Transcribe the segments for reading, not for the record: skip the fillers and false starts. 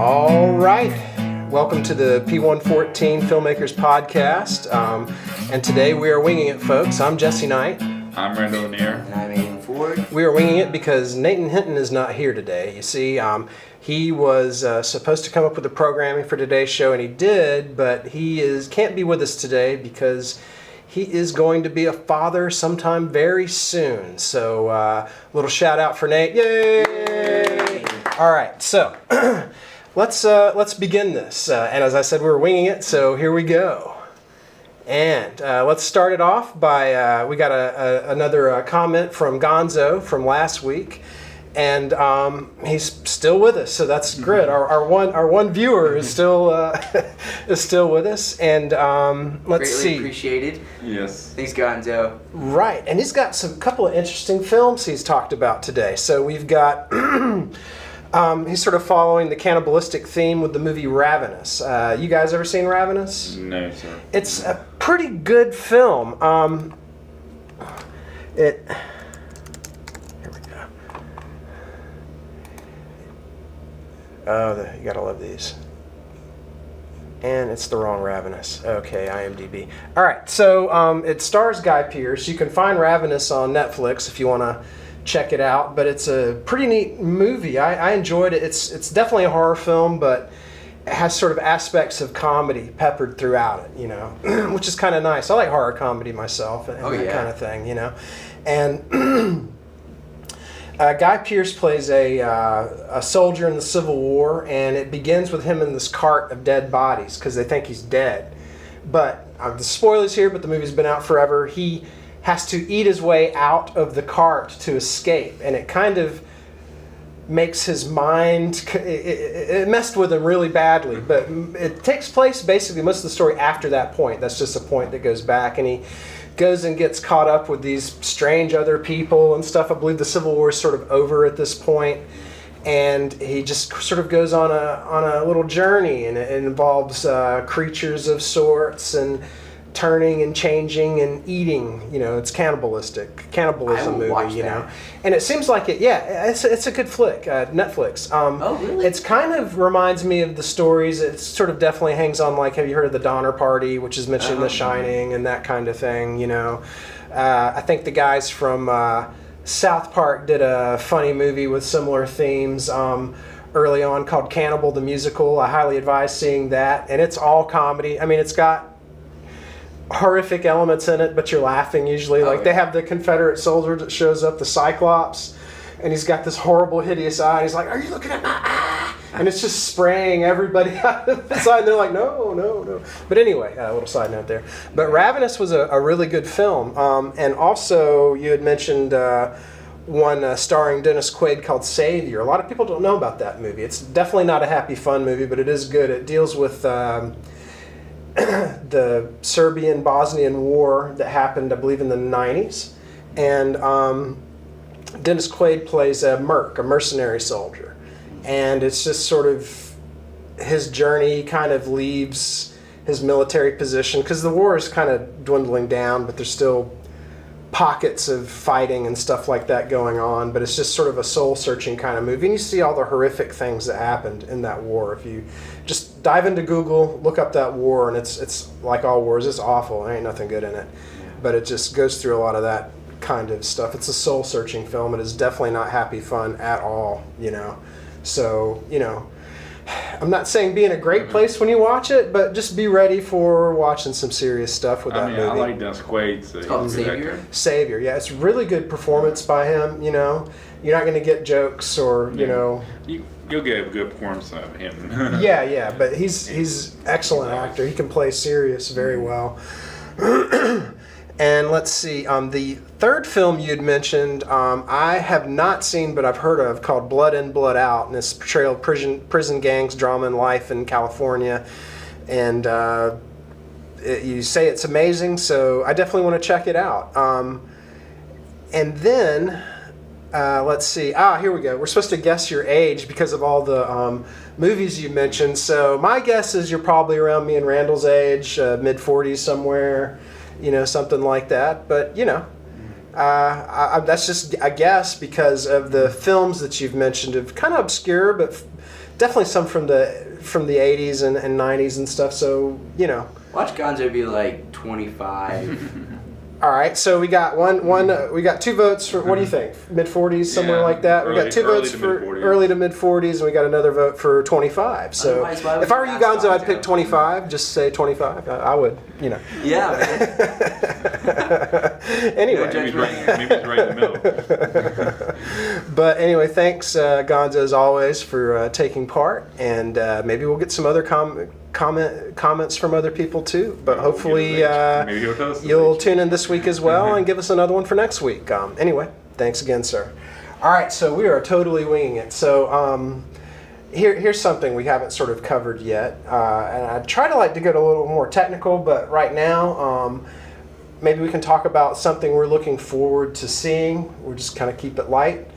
All right. Welcome to the P114 Filmmakers podcast. And today we are winging it, folks. I'm Jesse Knight. I'm Randall Lanier. And I'm Aiden Ford. We are winging it because Nathan Hinton is not here today. You see, he was supposed to come up with the programming for today's show, and he did, but he can't be with us today because he is going to be a father sometime very soon. So, a little shout out for Nate. Yay! All right, so let's begin this. And as I said, we're winging it, so here we go. And let's start it off by we got another comment from Gonzo from last week, and he's still with us, so that's good. Our one viewer is still with us, and let's see. Greatly appreciated. Yes. Thanks, Gonzo. Right, and he's got some couple of interesting films he's talked about today. So we've got. He's sort of following the cannibalistic theme with the movie Ravenous. You guys ever seen Ravenous? No, sir. It's a pretty good film. Here we go. Oh, you gotta love these. And it's the wrong Ravenous. Okay, IMDb. All right, so it stars Guy Pearce. You can find Ravenous on Netflix if you want to check it out, but it's a pretty neat movie. I enjoyed it. It's definitely a horror film, but it has sort of aspects of comedy peppered throughout it, you know, which is kind of nice. I like horror comedy myself and that kind of thing, you know. And Guy Pearce plays a soldier in the Civil War, and it begins with him in this cart of dead bodies because they think he's dead. But the spoilers here, but the movie's been out forever. He has to eat his way out of the cart to escape, and it kind of makes his mind, it messed with him really badly, but it takes place basically most of the story after that point. That's just a point that goes back, and he goes and gets caught up with these strange other people and stuff. I believe the Civil War is sort of over at this point, and he just sort of goes on a little journey, and it involves creatures of sorts and turning and changing and eating. You know, it's cannibalism movie, you know. And it seems like it's a good flick. Netflix. Oh, really? It's kind of reminds me of the stories. It sort of definitely hangs on, like, have you heard of the Donner Party, which is mentioned in The Shining and that kind of thing, you know. I think the guys from South Park did a funny movie with similar themes early on called Cannibal the Musical. I highly advise seeing that. And it's all comedy. I mean, it's got horrific elements in it, but you're laughing usually. They have the Confederate soldier that shows up, the Cyclops, and he's got this horrible, hideous eye. He's like, "Are you looking at my eye?" And it's just spraying everybody out of his eye. And they're like, no. But anyway, a little side note there. But Ravenous was a really good film. And also, you had mentioned one starring Dennis Quaid called Savior. A lot of people don't know about that movie. It's definitely not a happy, fun movie, but it is good. It deals with the Serbian-Bosnian War that happened, I believe, in the 90s. And Dennis Quaid plays a mercenary soldier. And it's just sort of his journey. He kind of leaves his military position because the war is kind of dwindling down, but there's still pockets of fighting and stuff like that going on. But it's just sort of a soul-searching kind of movie. And you see all the horrific things that happened in that war. If you just dive into Google, look up that war, and it's like all wars. It's awful. There ain't nothing good in it. But it just goes through a lot of that kind of stuff. It's a soul-searching film. It is definitely not happy fun at all, you know. So, you know, I'm not saying be in a great place when you watch it, but just be ready for watching some serious stuff with that movie. I like Dennis Quaid. So it's called Savior? Savior, yeah. It's really good performance by him, you know. You're not going to get jokes or, you know. You'll get a good performance out of him. yeah, but he's excellent actor. He can play serious very well. And let's see, the third film you'd mentioned, I have not seen, but I've heard of, called Blood In, Blood Out, and it's portrayal of prison gangs, drama, and life in California. And you say it's amazing, so I definitely want to check it out. And then, let's see, here we go. We're supposed to guess your age because of all the movies you mentioned. So my guess is you're probably around me and Randall's age, mid-40s somewhere. You know, something like that. But, you know, that's just a guess because of the films that you've mentioned of kind of obscure but definitely some from the 80s and 90s and stuff. So Watch Gonzo be like 25. All right, so we got we got 2 votes for, what do you think? Mid-40s, somewhere Yeah, like that. We got 2 early votes to for mid-40s. early to mid-40s, and we got another vote for 25. So Otherwise, why would if I you were you, ask Gonzo, I'd Gonzo? pick 25. Just say 25. I would, Yeah, man. Anyway. No Maybe it's right in the middle. But anyway, thanks, Gonzo, as always, for taking part, and maybe we'll get some other comments from other people too. But hopefully, Maybe he'll tell us you'll tune in this week as well and give us another one for next week. Anyway, thanks again, sir. All right, so we are totally winging it. So here's something we haven't sort of covered yet, and I try to get a little more technical, but right now. Maybe we can talk about something we're looking forward to seeing. We'll just kind of keep it light.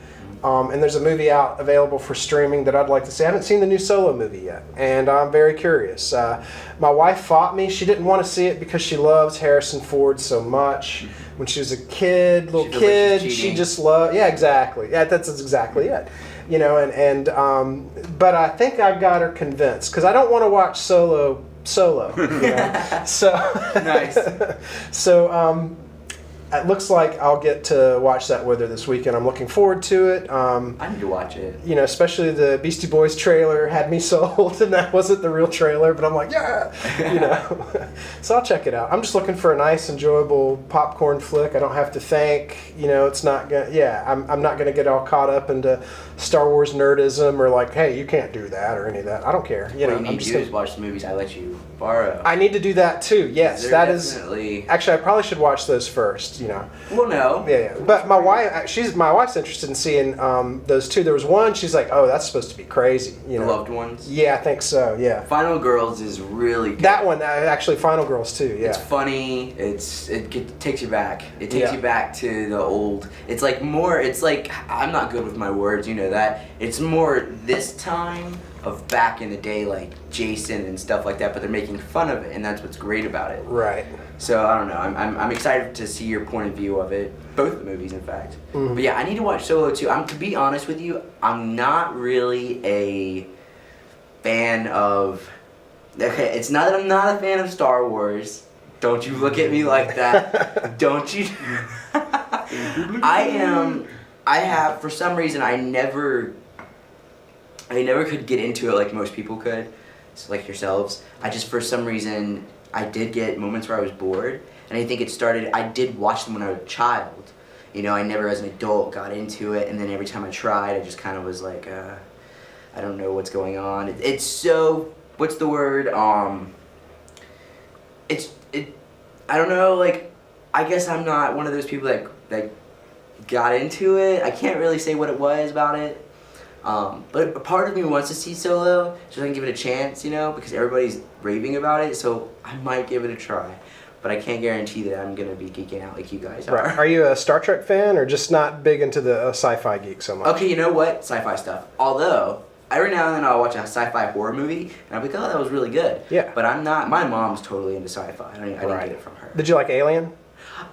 And there's a movie out available for streaming that I'd like to see. I haven't seen the new Solo movie yet, and I'm very curious. My wife fought me. She didn't want to see it because she loves Harrison Ford so much. When she was a kid, little She feels like kid, she's she cheating. just loved. Yeah, exactly. Yeah, that's exactly it. But I think I got her convinced because I don't want to watch Solo. So Nice. So it looks like I'll get to watch that with her this weekend. I'm looking forward to it. I need to watch it. Especially the Beastie Boys trailer had me sold, and that wasn't the real trailer, but I'm like, yeah, So I'll check it out. I'm just looking for a nice, enjoyable popcorn flick. I don't have to think. It's not gonna. Yeah, I'm not gonna get all caught up into Star Wars nerdism or like, hey, you can't do that or any of that. I don't care. What you I'm need just to do is watch the movies I let you borrow. I need to do that too. Yes, They're that is. definitely... Actually, I probably should watch those first. Well, no. Yeah. But my wife's interested in seeing those 2. There was one. She's like, oh, that's supposed to be crazy. The Loved Ones? Yeah, I think so. Yeah. Final Girls is really good. That one, actually, Final Girls too. Yeah. It's funny. It takes you back. It takes you back to the old. It's like I'm not good with my words. You know that. It's more this time of back in the day, like Jason and stuff like that. But they're making fun of it, and that's what's great about it. Right. So I don't know. I'm excited to see your point of view of it. Both the movies, in fact. Mm-hmm. But yeah, I need to watch Solo too. To be honest with you, I'm not really a fan of. Okay, it's not that I'm not a fan of Star Wars. Don't you look at me like that. Don't you? I am. I have, for some reason, I never could get into it like most people could. So like yourselves. For some reason, I did get moments where I was bored. And I think it started, I did watch them when I was a child. I never as an adult got into it. And then every time I tried, I just kind of was like, I don't know what's going on. It's so, what's the word? I don't know, I guess I'm not one of those people that got into it. I can't really say what it was about it. But a part of me wants to see Solo, so I can give it a chance, because everybody's raving about it, so I might give it a try. But I can't guarantee that I'm going to be geeking out like you guys are. Right. Are you a Star Trek fan or just not big into the sci-fi geek so much? Okay, you know what? Sci-fi stuff. Although, every now and then I'll watch a sci-fi horror movie, and I'll be like, oh, that was really good. Yeah. But I'm not, my mom's totally into sci-fi. I didn't get it from her. Did you like Alien?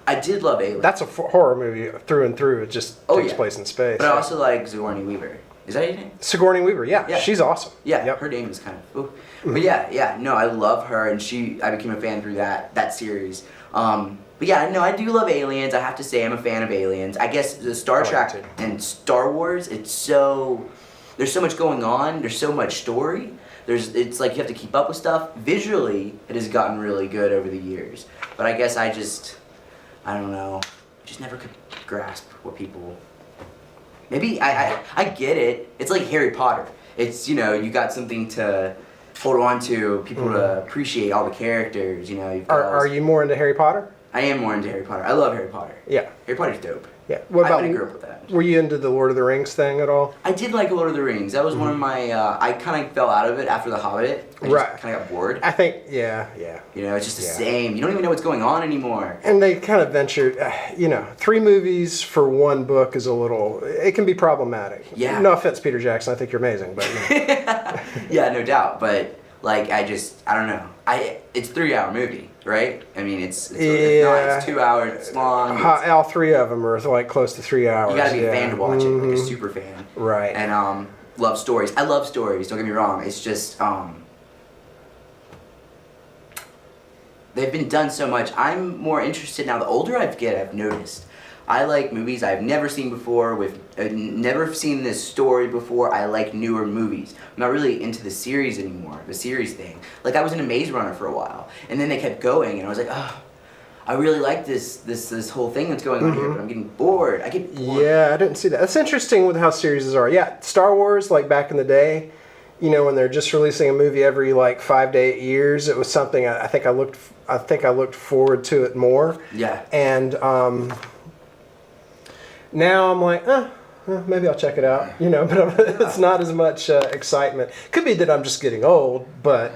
I did love Alien. That's a horror movie through and through. It just takes place in space. But I also like Sigourney Weaver. Is that your name? Sigourney Weaver, yeah. She's awesome. Yeah, Yep. her name is kind of... Ooh. But yeah, no, I love her, and I became a fan through that series. But yeah, no, I do love Aliens. I have to say I'm a fan of Aliens. I guess the Star Trek and Star Wars, there's so much going on. There's so much story. It's like you have to keep up with stuff. Visually, it has gotten really good over the years. But I guess I don't know, just never could grasp what people... Maybe I get it. It's like Harry Potter. It's, you got something to hold on to, people to appreciate all the characters, Are you more into Harry Potter? I am more into Harry Potter. I love Harry Potter. Yeah. Harry Potter's dope. Yeah. What about I grew up with that. Were you into the Lord of the Rings thing at all? I did like Lord of the Rings. That was one of my, I kind of fell out of it after The Hobbit. I just kind of got bored. I think, yeah. It's just the same. You don't even know what's going on anymore. And they kind of ventured, 3 movies for 1 book is it can be problematic. Yeah. No offense, Peter Jackson, I think you're amazing, but Yeah, no doubt. But, I don't know. It's a 3-hour movie, right? I mean, it's 2 hours long. All 3 of them are close to 3 hours. You gotta be a fan to watch it, like a super fan. Right. And love stories. I love stories. Don't get me wrong. It's just they've been done so much. I'm more interested now. The older I get, I've noticed. I like movies I've never seen before, with never seen this story before. I like newer movies. I'm not really into the series anymore, the series thing. Like, I was in a Maze Runner for a while, and then they kept going, and I was like, oh, I really like this whole thing that's going on here, but I'm getting bored. I get bored. Yeah, I didn't see that. That's interesting with how series are. Yeah, Star Wars, like back in the day, you know, when they're just releasing a movie every like 5 to 8 years, it was something I think I looked forward to it more. Yeah. And now I'm like, maybe I'll check it out, you know, but it's not as much excitement. Could be that I'm just getting old, but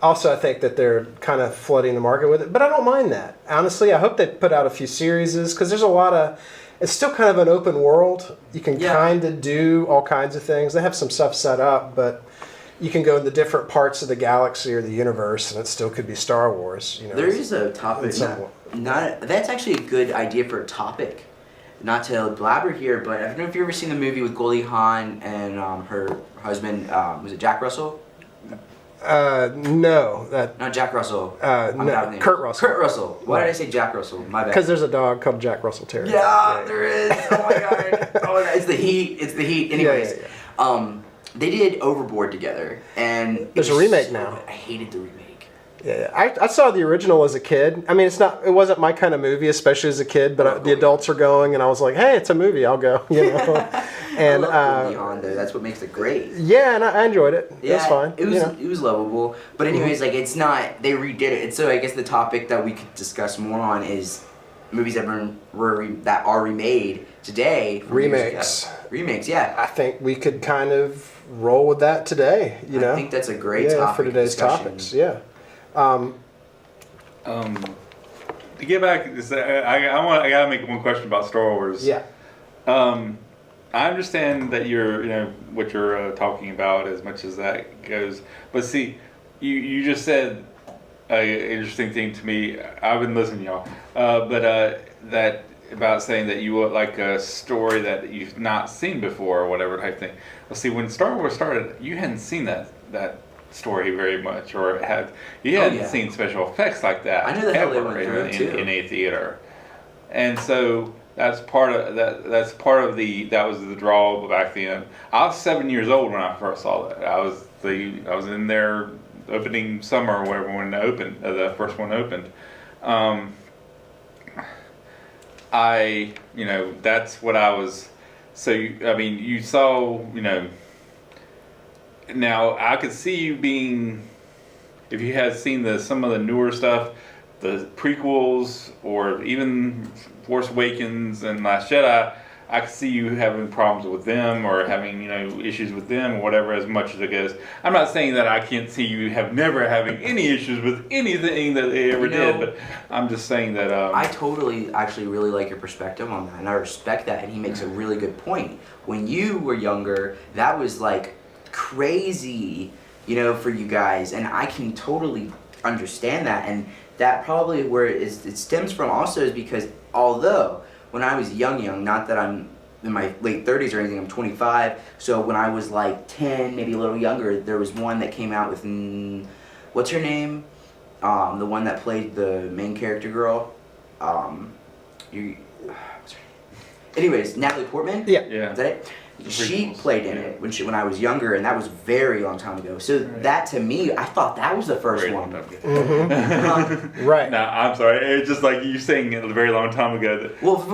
also I think that they're kind of flooding the market with it. But I don't mind that. Honestly, I hope they put out a few series, because there's a lot of, it's still kind of an open world. You can kind of do all kinds of things. They have some stuff set up, but you can go in the different parts of the galaxy or the universe, and it still could be Star Wars. You know, there is a topic. That's actually a good idea for a topic. Not to blabber here, but I don't know if you've ever seen the movie with Goldie Hawn and her husband. Was it Jack Russell? No, Not Jack Russell. no, Kurt Russell. Kurt Russell. Why did I say Jack Russell? My bad. Because there's a dog called Jack Russell Terrier. Yeah, there is. Oh my god. Oh my god. It's the heat. It's the heat. Anyways, they did Overboard together, and there's a remake now. I hated the remake. Yeah, I saw the original as a kid. I mean, it wasn't my kind of movie, especially as a kid. But the adults are going, and I was like, "Hey, it's a movie. I'll go." You know. And I love Goldie Hawn, though. That's what makes it great. Yeah, and I enjoyed it. Yeah, it was fine. It was lovable. But anyways, like, it's not. They redid it. And so I guess the topic that we could discuss more on is movies that are remade today. Remakes. Remakes. Yeah. I think we could kind of roll with that today. You know. I think that's a great topic for today's topics. Yeah. To get back, I gotta make one question about Star Wars. Yeah. I understand that you're, what you're talking about as much as that goes. But see, you just said an interesting thing to me. I've been listening to y'all, that about saying that you would like a story that you've not seen before or whatever type thing. Well, see, when Star Wars started, you hadn't seen that story very much, or you hadn't seen special effects like that. I knew the hell they went through too in a theater, and so that's part of that. That was the draw back then. I was 7 years old when I first saw that. I was in there opening summer or whatever when it opened. The first one opened. That's what I was. So you saw, Now I could see you being, if you had seen some of the newer stuff, the prequels, or even Force Awakens and Last Jedi, I could see you having problems with them, or having issues with them, or whatever. As much as it goes, I'm not saying that I can't see you never having any issues with anything that they ever did, but I'm just saying that I totally actually really like your perspective on that, and I respect that. And he makes a really good point. When you were younger, that was like crazy, for you guys, and I can totally understand that. And that probably where it stems from also is because although when I was young, not that I'm in my late 30s or anything, I'm 25, so when I was like 10, maybe a little younger, there was one that came out with, what's her name? The one that played the main character girl. What's her name? Anyways, Natalie Portman? Yeah. Is that it? She played in it when I was younger, and that was a very long time ago. So that, to me, I thought that was the first one. Right. No, I'm sorry. It's just like you saying it a very long time ago.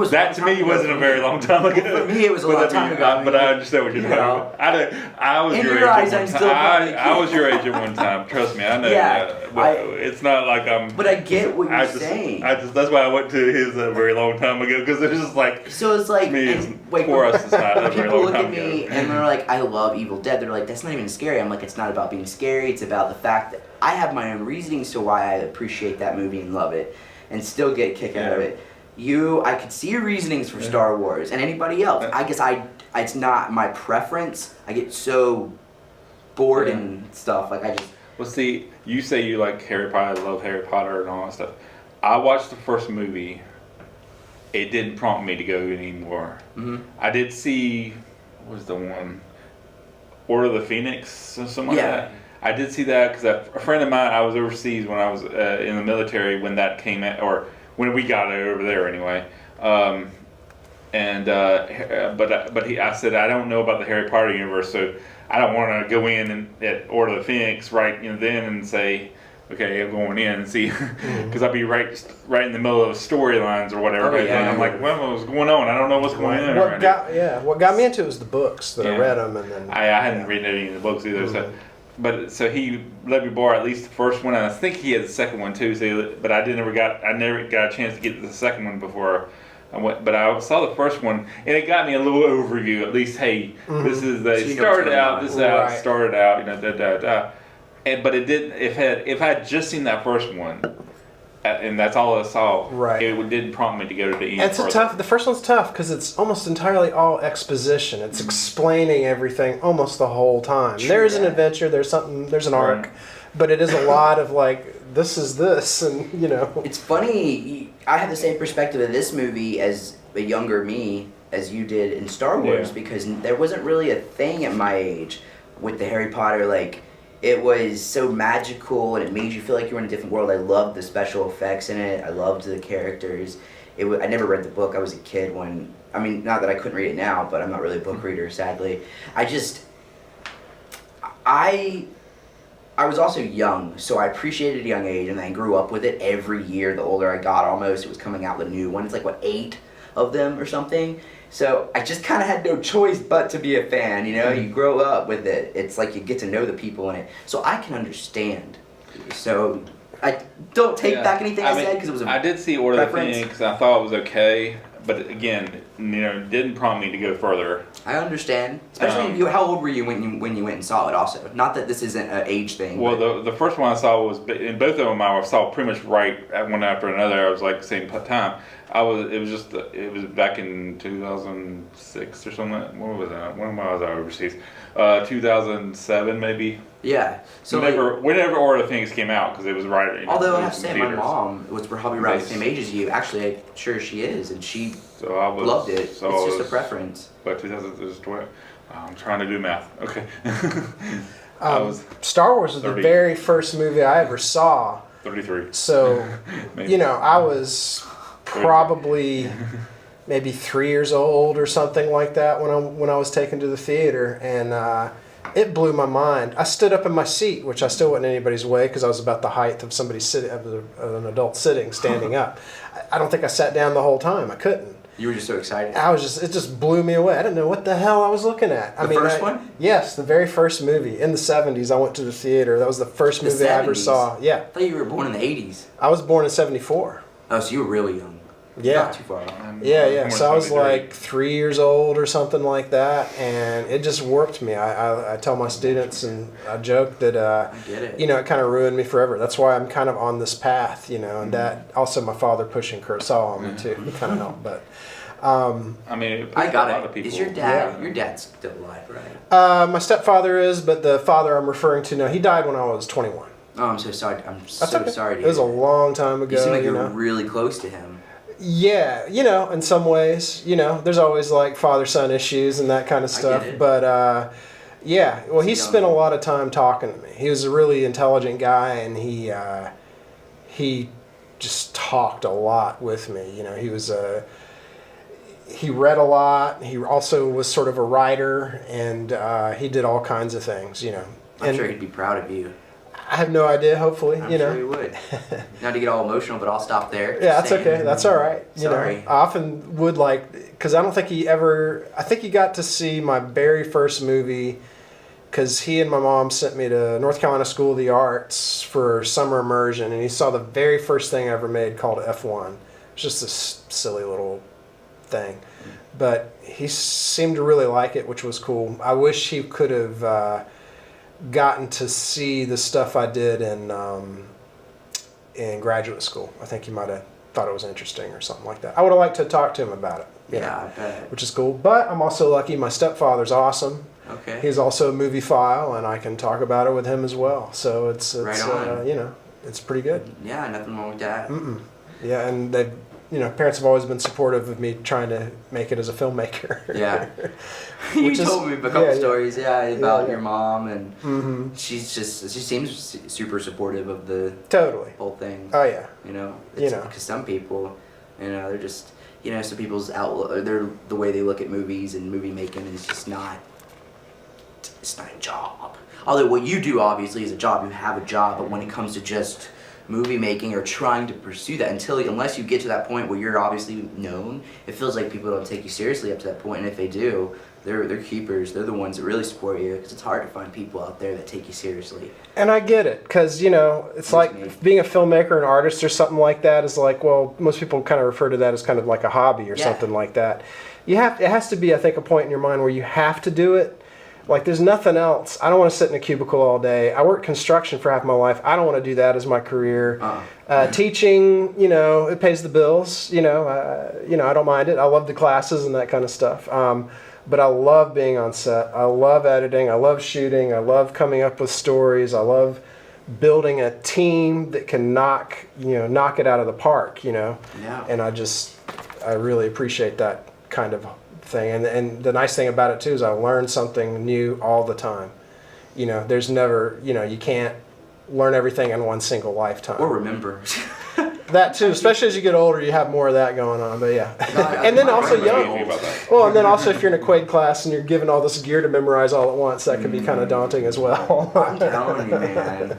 That to me wasn't a very long time ago. Well, for me, it was a long time ago. But I understand what you're talking about. I was your age at one time. I was your age at one time. Trust me, I know. Yeah, it's not like I'm. But I get what you're saying. That's why I went to his a very long time ago, because it was just like. So it's like. For us, it's not a very long time. People look at me and they're like, I love Evil Dead. They're like, that's not even scary. I'm like, it's not about being scary. It's about the fact that I have my own reasonings to why I appreciate that movie and love it and still get a kick out of it. I could see your reasonings for Star Wars and anybody else. I guess it's not my preference. I get so bored and stuff. Like, I just... Well, see, you say you like Harry Potter, love Harry Potter and all that stuff. I watched the first movie. It didn't prompt me to go anymore. Mm-hmm. I did see, what was the one Order of the Phoenix or something Yeah. like that. I did see that because a friend of mine, I was overseas when I was in the military when that came out, or when we got it over there anyway. I said I don't know about the Harry Potter universe, so I don't want to go in and at Order of the Phoenix right then and say, okay, I'm going in and see, because I'd be right in the middle of storylines or whatever. Oh, yeah. And I'm like, what's going on? I don't know what's going on. What got me into it was the books that I read them, and then I hadn't read any of the books either. So he let me borrow at least the first one, and I think he had the second one too. So, but I never got a chance to get to the second one before I went. But I saw the first one, and it got me a little overview. At least, hey, this is So you know what's going on. This is how it started out. You know, but it didn't. If I had just seen that first one, and that's all I saw, it didn't prompt me to go to the end. The first one's tough because it's almost entirely all exposition. It's explaining everything almost the whole time. There's an adventure, there's an arc, but it is a lot of like, this is this, and you know. It's funny, I have the same perspective of this movie as a younger me as you did in Star Wars, because there wasn't really a thing at my age with the Harry Potter, like, it was so magical and it made you feel like you were in a different world. I loved the special effects in it. I loved the characters. I never read the book. I was a kid when, I mean, not that I couldn't read it now, but I'm not really a book reader, sadly. I was also young, so I appreciated it at a young age, and I grew up with it every year. The older I got, almost, it was coming out with a new one. It's like, 8 of them or something? So I just kind of had no choice but to be a fan, you know? You grow up with it. It's like you get to know the people in it. So I can understand. So I don't take back anything I said, because it was I did see Order of the Phoenix. I thought it was okay. But again, you know, didn't prompt me to go further. I understand. Especially, how old were you when you went and saw it also? Not that this isn't an age thing. Well, the first one I saw was, in both of them I saw pretty much right at one after another. I was like the same time. It was back in 2006 or something. What was that? When was I overseas? 2007 maybe. Yeah. So whenever Order of the Phoenix came out, because it was right. Although I have to say, my mom was probably around the same age as you. Actually, I'm sure she is, and she loved it. So it's just a preference. But 2012. I'm trying to do math. Okay. Star Wars was 30. The very first movie I ever saw. 33. So, you know, I was probably maybe 3 years old or something like that when I was taken to the theater, and it blew my mind. I stood up in my seat, which I still wasn't anybody's way because I was about the height of somebody sitting, of an adult standing up. I don't think I sat down the whole time. I couldn't. You were just so excited. It just blew me away. I didn't know what the hell I was looking at. The first one? Yes, the very first movie. In the 70s, I went to the theater. That was the first movie I ever saw. Yeah. I thought you were born in the 80s. I was born in 74. Oh, so you were really young. Yeah. Not too far off. Yeah. So I was like 3 years old or something like that, and it just warped me. I tell my students, and I joke that, I get it. you know, it kind of ruined me forever. That's why I'm kind of on this path, you know, and that also my father pushing Kurosawa on me too kind of helped. But I mean, I got a lot it. of people. Is your dad? Yeah. Your dad's still alive, right? My stepfather is, but the father I'm referring to now, he died when I was 21. Oh, I'm so sorry. I'm That's so okay. sorry to hear. It was a long time ago. You seem like you're really close to him. Yeah, you know, in some ways, you know, there's always like father-son issues and that kind of stuff. But yeah, well, he spent a lot of time talking to me. He was a really intelligent guy, and he just talked a lot with me. You know, he read a lot. He also was sort of a writer, and he did all kinds of things. You know, I'm sure he'd be proud of you. I have no idea. Hopefully, I'm sure he would. Not to get all emotional, but I'll stop there. Yeah, that's okay. That's all right. Sorry. You know, I often would because I don't think I think he got to see my very first movie, because he and my mom sent me to North Carolina School of the Arts for summer immersion, and he saw the very first thing I ever made called F01. It's just this silly little thing, but he seemed to really like it, which was cool. I wish he could have gotten to see the stuff I did in graduate school. I think he might have thought it was interesting or something like that. I would have liked to talk to him about it. Yeah, I bet. Which is cool. But I'm also lucky. My stepfather's awesome. Okay. He's also a movie file, and I can talk about it with him as well. So it's right on. you know, it's pretty good. Yeah, nothing wrong with that. Yeah, and parents have always been supportive of me trying to make it as a filmmaker. Yeah. You told me a couple stories, about yeah. your mom, and Mm-hmm. she seems super supportive of the Totally. whole thing. Oh yeah. Because some people, they're just, some people's outlook, the way they look at movies and movie making is just not. It's not a job. Although what you do obviously is a job. You have a job, but when it comes to just movie making or trying to pursue that, unless you get to that point where you're obviously known, it feels like people don't take you seriously up to that point. And if they do, they're keepers. They're the ones that really support you, because it's hard to find people out there that take you seriously. And I get it, because it's like being a filmmaker, an artist, or something like that is like, well, most people kind of refer to that as kind of like a hobby or something like that. It has to be, I think, a point in your mind where you have to do it. Like, there's nothing else. I don't want to sit in a cubicle all day. I worked construction for half my life. I don't want to do that as my career. Teaching, it pays the bills. I don't mind it. I love the classes and that kind of stuff. But I love being on set. I love editing. I love shooting. I love coming up with stories. I love building a team that can knock it out of the park. Yeah. And I really appreciate that kind of thing. And the nice thing about it too is I learn something new all the time. There's never, you can't learn everything in one single lifetime. Or remember. That too, especially as you get older, you have more of that going on. But yeah, and then also young. Well, and then also if you're in a Quaid class and you're given all this gear to memorize all at once, that can be kind of daunting as well. I'm telling you, man.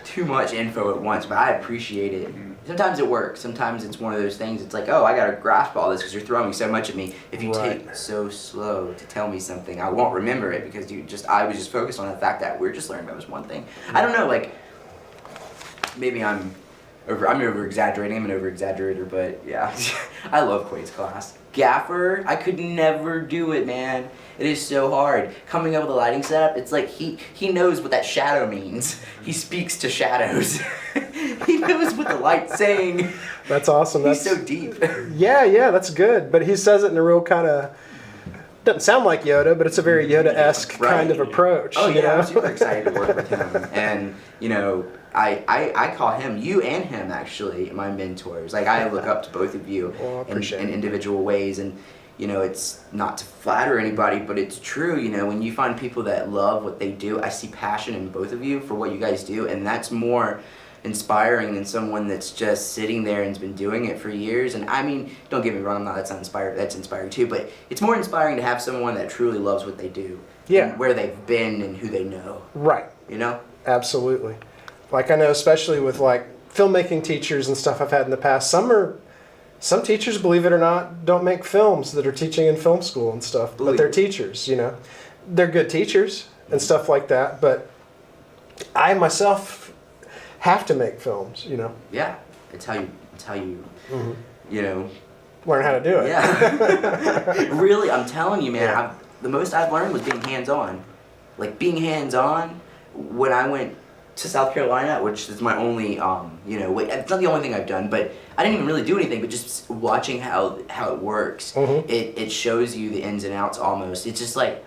Too much info at once, but I appreciate it. Sometimes it works. Sometimes it's one of those things. It's like, oh, I gotta grasp all this because you're throwing so much at me. If you take so slow to tell me something, I won't remember it because I was just focused on the fact that we're just learning about this one thing. I don't know, like maybe I'm over exaggerating. I'm an over exaggerator, but yeah, I love Quaid's class. Gaffer, I could never do it, man. It is so hard. Coming up with a lighting setup, it's like he knows what that shadow means. He speaks to shadows. He knows what the light's saying. That's awesome. He's so deep. Yeah, that's good. But he says it in a real kind of, doesn't sound like Yoda, but it's a very Yoda-esque kind of approach. Oh yeah, I'm super excited to work with him. And I call him, you and him actually, my mentors. Like I look up to both of you in individual ways, and it's not to flatter anybody, but it's true. When you find people that love what they do, I see passion in both of you for what you guys do, and that's more inspiring than someone that's just sitting there and's been doing it for years. And I mean, don't get me wrong, that's not inspired. That's inspiring too, but it's more inspiring to have someone that truly loves what they do. Yeah. And where they've been and who they know. Right. Absolutely. Like I know, especially with like filmmaking teachers and stuff I've had in the past, some teachers, believe it or not, don't make films that are teaching in film school and stuff, but they're teachers, They're good teachers and stuff like that, but I myself have to make films, Yeah, it's how you learn how to do it. Yeah. Really, I'm telling you, man, the most I've learned was being hands-on. Like being hands-on when I went to South Carolina, which is my only, it's not the only thing I've done, but I didn't even really do anything, but just watching how it works, it shows you the ins and outs almost. It's just like,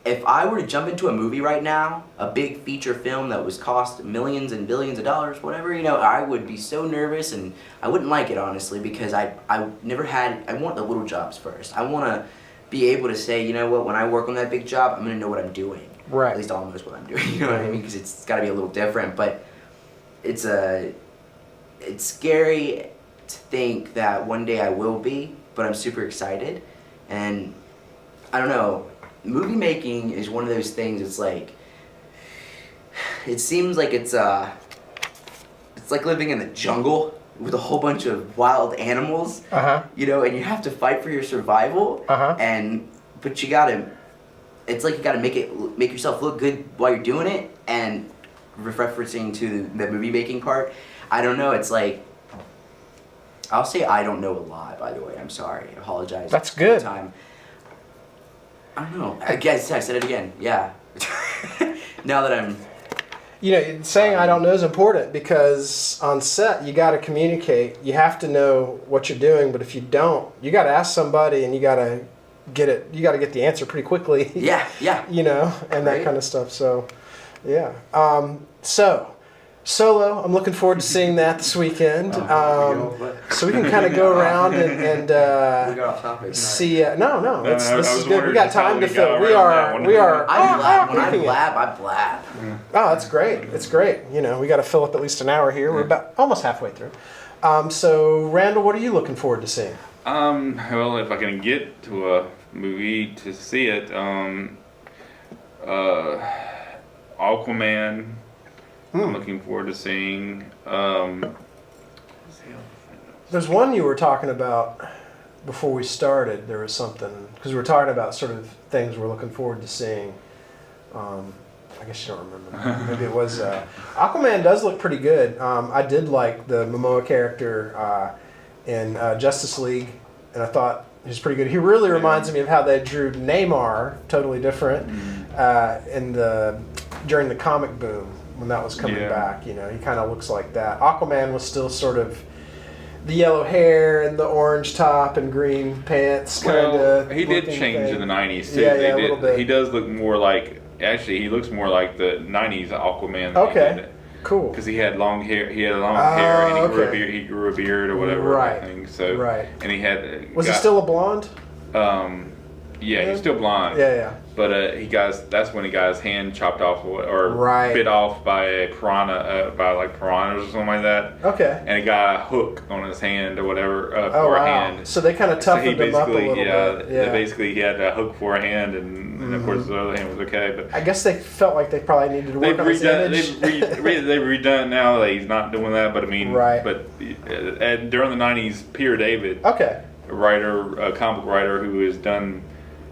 if I were to jump into a movie right now, a big feature film that was cost millions and billions of dollars, whatever, I would be so nervous and I wouldn't like it, honestly, because I want the little jobs first. I want to be able to say, you know what, when I work on that big job, I'm going to know what I'm doing. Right. At least almost what I'm doing, you know what I mean? Because it's got to be a little different, but it's scary to think that one day I will be, but I'm super excited. And I don't know, movie making is one of those things. It's like, it seems like it's like living in the jungle with a whole bunch of wild animals, and you have to fight for your survival, but you gotta, it's like you gotta make yourself look good while you're doing it. And referencing to the movie making part, I don't know, it's like, I'll say I don't know a lot, by the way, I'm sorry, I apologize. That's good. Time. I don't know. I guess I said it again. Yeah. Now that I'm... saying I don't know is important because on set you got to communicate. You have to know what you're doing, but if you don't, you got to ask somebody and you got to get it. You got to get the answer pretty quickly. Yeah. And that kind of stuff. So, yeah. So Solo. I'm looking forward to seeing that this weekend. So we can kind of go around and we got off topic. see. No, this I is was good. We wondering got just how time to we fill. got We around are. that one. We are. When I making it. blab, I blab. Oh, that's great. It's great. You know, we got to fill up at least an hour here. We're about almost halfway through. So, Randall, what are you looking forward to seeing? Well, if I can get to a movie to see it, Aquaman. I'm looking forward to seeing. There's one you were talking about before we started. There was something because we were talking about sort of things we're looking forward to seeing. I guess you don't remember. Maybe it was Aquaman. Does look pretty good. I did like the Momoa character in Justice League, and I thought he was pretty good. He really reminds me of how they drew Neymar, totally different, during the comic boom when that was coming back. You know, he kind of looks like that. Aquaman was still sort of the yellow hair and the orange top and green pants. Well, he did change in the '90s too. Yeah, a little bit. He does look more like. Actually, he looks more like the '90s Aquaman. Okay, cool. Because he had long hair. He had long hair, and he grew a okay. beard. He grew a beard or whatever. Right. I think so. Right. And he had. Was he still a blonde? Yeah, he's still blonde. Yeah. But that's when he got his hand chopped off or Right. bit off by a piranha, by like piranhas or something like that. Okay. And he got a hook on his hand or whatever Oh for a wow! hand. So they kind of toughened him up a little bit. Yeah. Basically he had a hook for a hand, and of course the other hand was okay. But I guess they felt like they probably needed to work on his image. they've redone it now that he's not doing that. But I mean, Right. But during the '90s, Peter David, Okay. a comic book writer who has done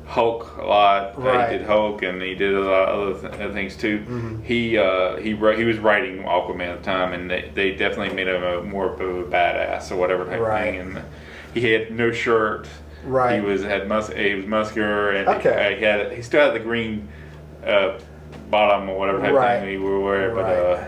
Hulk a lot. Right. He did Hulk, and he did a lot of other things too. He was writing Aquaman at the time, and they definitely made him more of a badass or whatever type Right. thing. And he had no shirt. Right. He was muscular, and Okay. he still had the green bottom or whatever type Right. thing he would wear, but Right.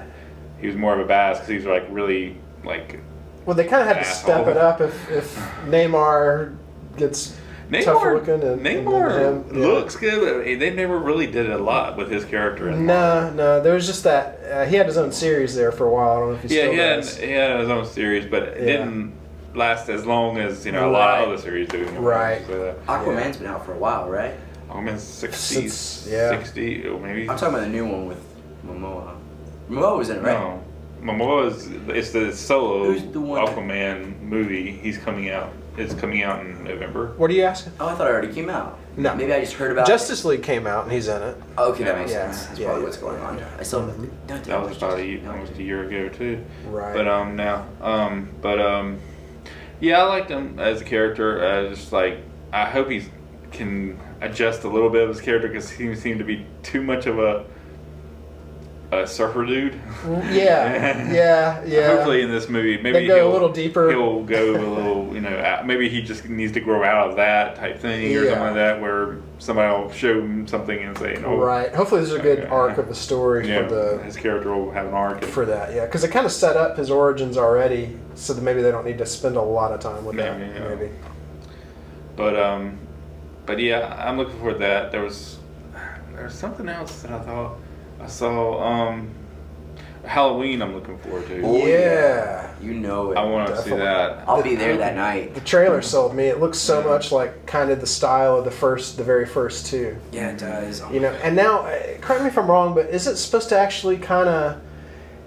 he was more of a badass because he was like really like. Well, they kind of had to step Asshole. it up if Neymar gets tougher looking. And Neymar him, looks good, but they never really did a lot with his character. No. There was just that he had his own series there for a while. I don't know if he still does. He had his own series, but it didn't last as long as a lot Right. of other series do. Right. So, Aquaman's been out for a while, right? Aquaman's 60, Since- 60 or maybe. I'm talking about the new one with Momoa. Momoa was in it, right? No, Momoa's it's the solo Who's the one that- Aquaman movie. He's coming out. It's coming out in November. What are you asking? Oh, I thought it already came out. No. Maybe I just heard about Justice League came out and he's in it. it. Oh, okay, that makes Yeah. sense. That's Yeah, probably yeah. what's going on. I still That was about almost a year ago too. Right. But yeah, I liked him as a character. Just like I hope he can adjust a little bit of his character because he seemed to be too much of a surfer dude. Yeah. Hopefully in this movie, maybe They go a little deeper. He'll go a little, maybe he just needs to grow out of that type thing or something like that, where somebody will show him something and say, "No." Right. Hopefully, there's a good arc of the story for his character will have an arc for that. Yeah, because it kind of set up his origins already, so that maybe they don't need to spend a lot of time with that. Maybe. But yeah, I'm looking forward to that. There's something else that I thought I saw. Halloween, I'm looking forward to. Oh, yeah. You know it. I want to see Definitely. that. I'll be there that night. The trailer sold me. It looks so much like kind of the style of the very first two. Yeah, it does. And now, correct me if I'm wrong, but is it supposed to actually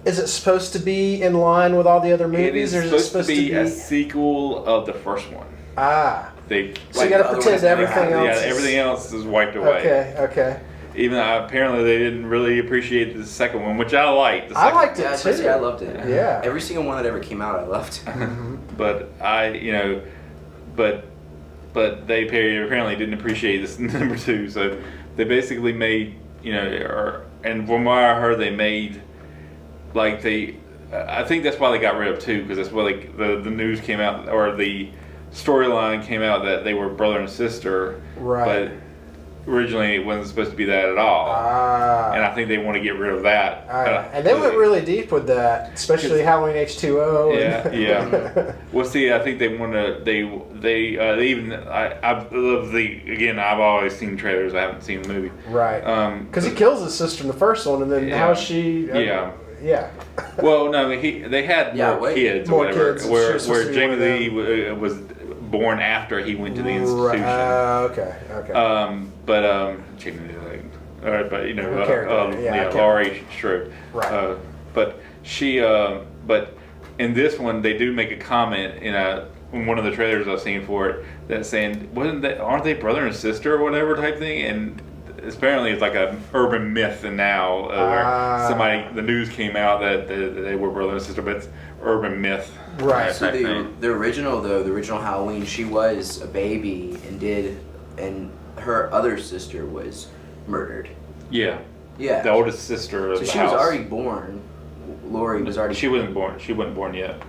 is it supposed to be in line with all the other movies, It is supposed to be a sequel of the first one. So you Like got to the other pretend ones never everything else. Yeah, everything else is wiped away. Okay. Even apparently they didn't really appreciate the second one, which I liked. I liked it Yeah, too. I loved it. Yeah. Every single one that ever came out, I loved. But but they apparently didn't appreciate this number two. So they basically made, and from what I heard, they made I think that's why they got rid of two, because that's why the news came out, or the storyline came out that they were brother and sister. Right. But originally it wasn't supposed to be that at all. And I think they want to get rid of that. And they went really deep with that, especially Halloween H2O. Yeah. Well, see, I think they want to. They even. I love I've always seen trailers. I haven't seen the movie. Right. Because he kills his sister in the first one, and then how's she? Yeah. Well, no, they had more kids or More whatever. kids. She Where was supposed to be Jamie one of Lee was born after he went to the institution. Okay. Jamie Lee, but you know, Her character, Laurie Strode. Right. But she, but in this one, they do make a comment in one of the trailers I've seen for it that's saying, aren't they brother and sister or whatever type thing? And apparently it's like an urban myth now where the news came out that they were brother and sister, but it's urban myth. Right. So the original Halloween, she was a baby and her other sister was murdered. Yeah. Yeah. The oldest sister of so the she house. was already born. Lori was already. She wasn't born. She wasn't born yet.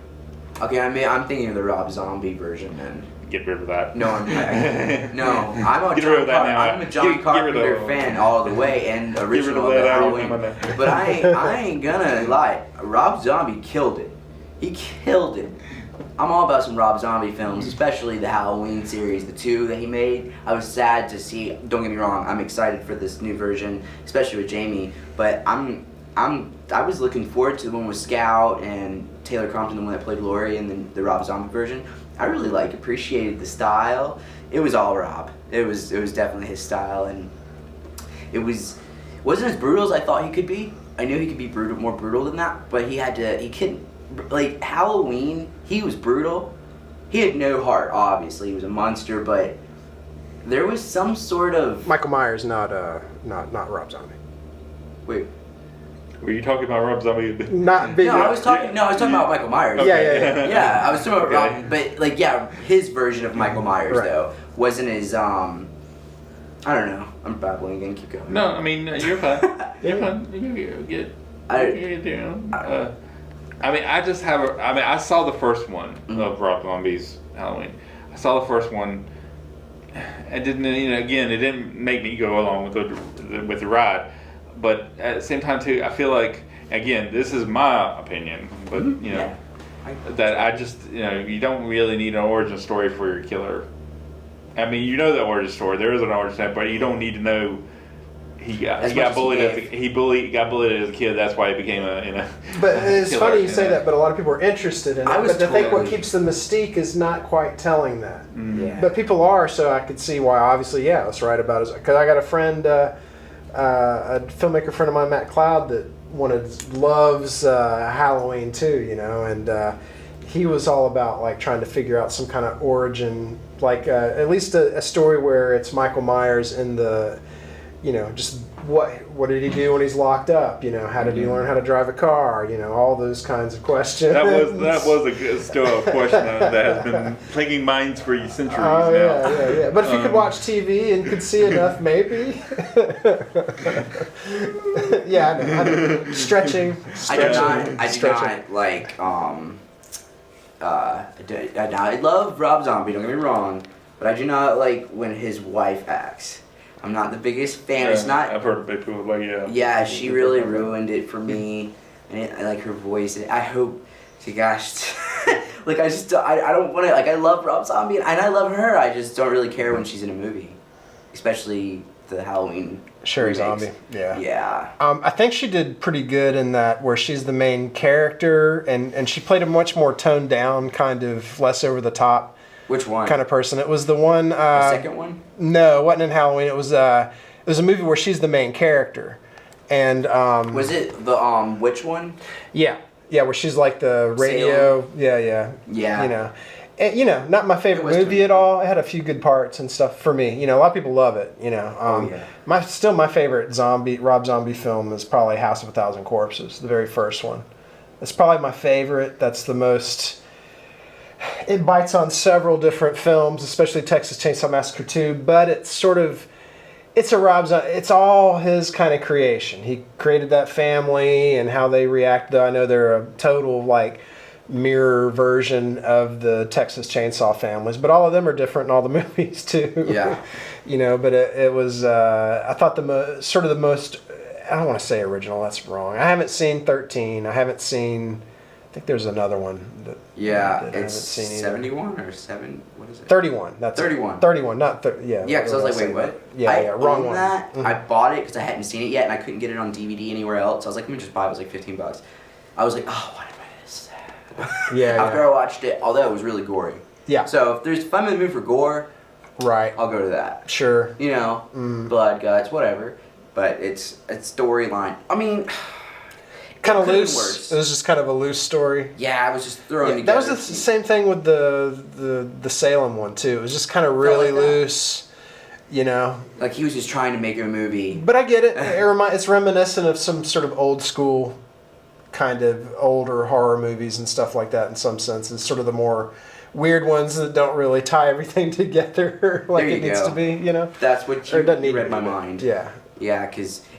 Okay, I'm thinking of the Rob Zombie version then. Get rid of that. No, I'm a Get rid of that now. I'm a John Carpenter fan all the way and original of the Halloween. But I ain't gonna lie. Rob Zombie killed it. He killed it. I'm all about some Rob Zombie films, especially the Halloween series, the 2 that he made. I was sad to see. Don't get me wrong. I'm excited for this new version, especially with Jamie. But I was looking forward to the one with Scout and Taylor Compton, the one that played Laurie, and then the Rob Zombie version. I really appreciated the style. It was all Rob. It was definitely his style, and it wasn't as brutal as I thought he could be. I knew he could be more brutal than that, but he couldn't. Like Halloween, he was brutal. He had no heart. Obviously, he was a monster, but there was some sort of Michael Myers, not Rob Zombie. Wait. Were you talking about Rob Zombie? Not big. I was talking about Michael Myers. Okay. Yeah, I was talking about Rob, but his version of Michael Myers though wasn't as I don't know. I'm babbling again. Keep going. No, I mean you're fine. You're fine. You get. I saw the first one of Rob Zombie's Halloween. I saw the first one. It didn't. It didn't make me go along with the ride. But at the same time too, I feel like, again, this is my opinion, but that I just, you don't really need an origin story for your killer. I mean, you know the origin story. There is an origin story, but you don't need to know he got bullied as a kid. That's why he became a. But it's killer, funny you say that. But a lot of people are interested in it. But I think what keeps the mystique is not quite telling that. Yeah. But people are, so I could see why. Obviously, let's write about it. Because I got a friend. A filmmaker friend of mine, Matt Cloud, that loves Halloween too, and he was all about trying to figure out some kind of origin, at least a story where it's Michael Myers in the, just what did he do when he's locked up? How did he learn how to drive a car? All those kinds of questions. That was still a question that has been plaguing minds for centuries now. Yeah. But if you could watch TV and could see enough, maybe. I know. Stretching. I do not like. I love Rob Zombie. Don't get me wrong, but I do not like when his wife acts. I'm not the biggest fan. It's not. I've heard of big people Yeah, she really ruined it for me, and I like her voice. I hope, gosh, I don't want to. I love Rob Zombie, and I love her. I just don't really care when she's in a movie, especially the Halloween. Sherry remakes. Zombie. Yeah. Yeah. I think she did pretty good in that, where she's the main character, and she played a much more toned down, kind of less over the top. Which one? Kind of person. It was the one. The second one? No, it wasn't in Halloween. It was a movie where she's the main character, and was it the which one? Yeah, where she's like the radio. Salem. Yeah. And, not my favorite movie at all. It had a few good parts and stuff for me. A lot of people love it. My favorite Rob Zombie film is probably House of a Thousand Corpses, the very first one. It's probably my favorite. That's the most. It bites on several different films, especially Texas Chainsaw Massacre 2, but it's a Rob Zombie, it's all his kind of creation. He created that family and how they react. I know they're a total mirror version of the Texas Chainsaw families, but all of them are different in all the movies too. Yeah. But it was, I thought the most, I don't want to say original, that's wrong. I haven't seen 13. I haven't seen think there's another one that Yeah, I haven't it's seen either. 71 or 7. What is it? 31. That's 31. 31, not 30. Yeah. Yeah, because I was like, wait, what? what? Yeah, wrong own one. That. Mhm. I bought it because I hadn't seen it yet, and I couldn't get it on DVD anywhere else. I was like, let me just buy it. It was like $15. I was like, oh, why did I buy this? Yeah. After I watched it, although it was really gory. Yeah. So if I'm in the mood for gore, Right. I'll go to that. Sure. You know, blood, guts, whatever. But it's storyline. I mean, Kind of could've been loose. worse. It was just kind of a loose story. yeah, I was just throwing Yeah, that together. was the same thing with the Salem one too. It was just kind of really like that. loose, you know. Like he was just trying to make a movie. But I get it. It's reminiscent of some sort of old school, kind of older horror movies and stuff like that in some senses. Sort of the more weird ones that don't really tie everything together like There you it needs go. to be, you know. That's what Or it doesn't you need to read be, my but- mind. Yeah. Yeah,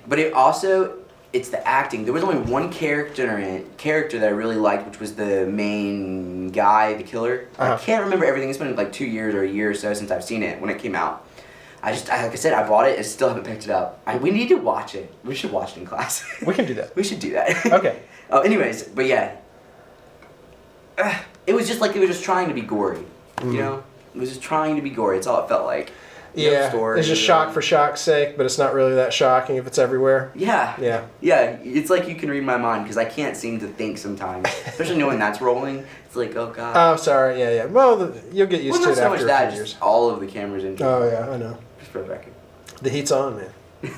but it also, it's the acting. There was only one character that I really liked, which was the main guy, the killer. Uh-huh. I can't remember everything. It's been like 2 years or a year or so since I've seen it when it came out. Like I said, I bought it and still haven't picked it up. We need to watch it. We should watch it in class. We can do that. We should do that. Okay. Anyways, but yeah. It was just like it was just trying to be gory. You know? It was just trying to be gory. It's all it felt like. No Yeah. story, It's just shock for shock's sake, but it's not really that shocking if it's everywhere. Yeah. Yeah. Yeah, it's like you can read my mind because I can't seem to think sometimes. Especially knowing that's rolling. It's like, oh god. Oh, sorry. Yeah, yeah. Well, you'll get used Well, to not it so much after that, a few just years. all of the cameras in. Oh, yeah, I know. Just for the record. The heat's on, man.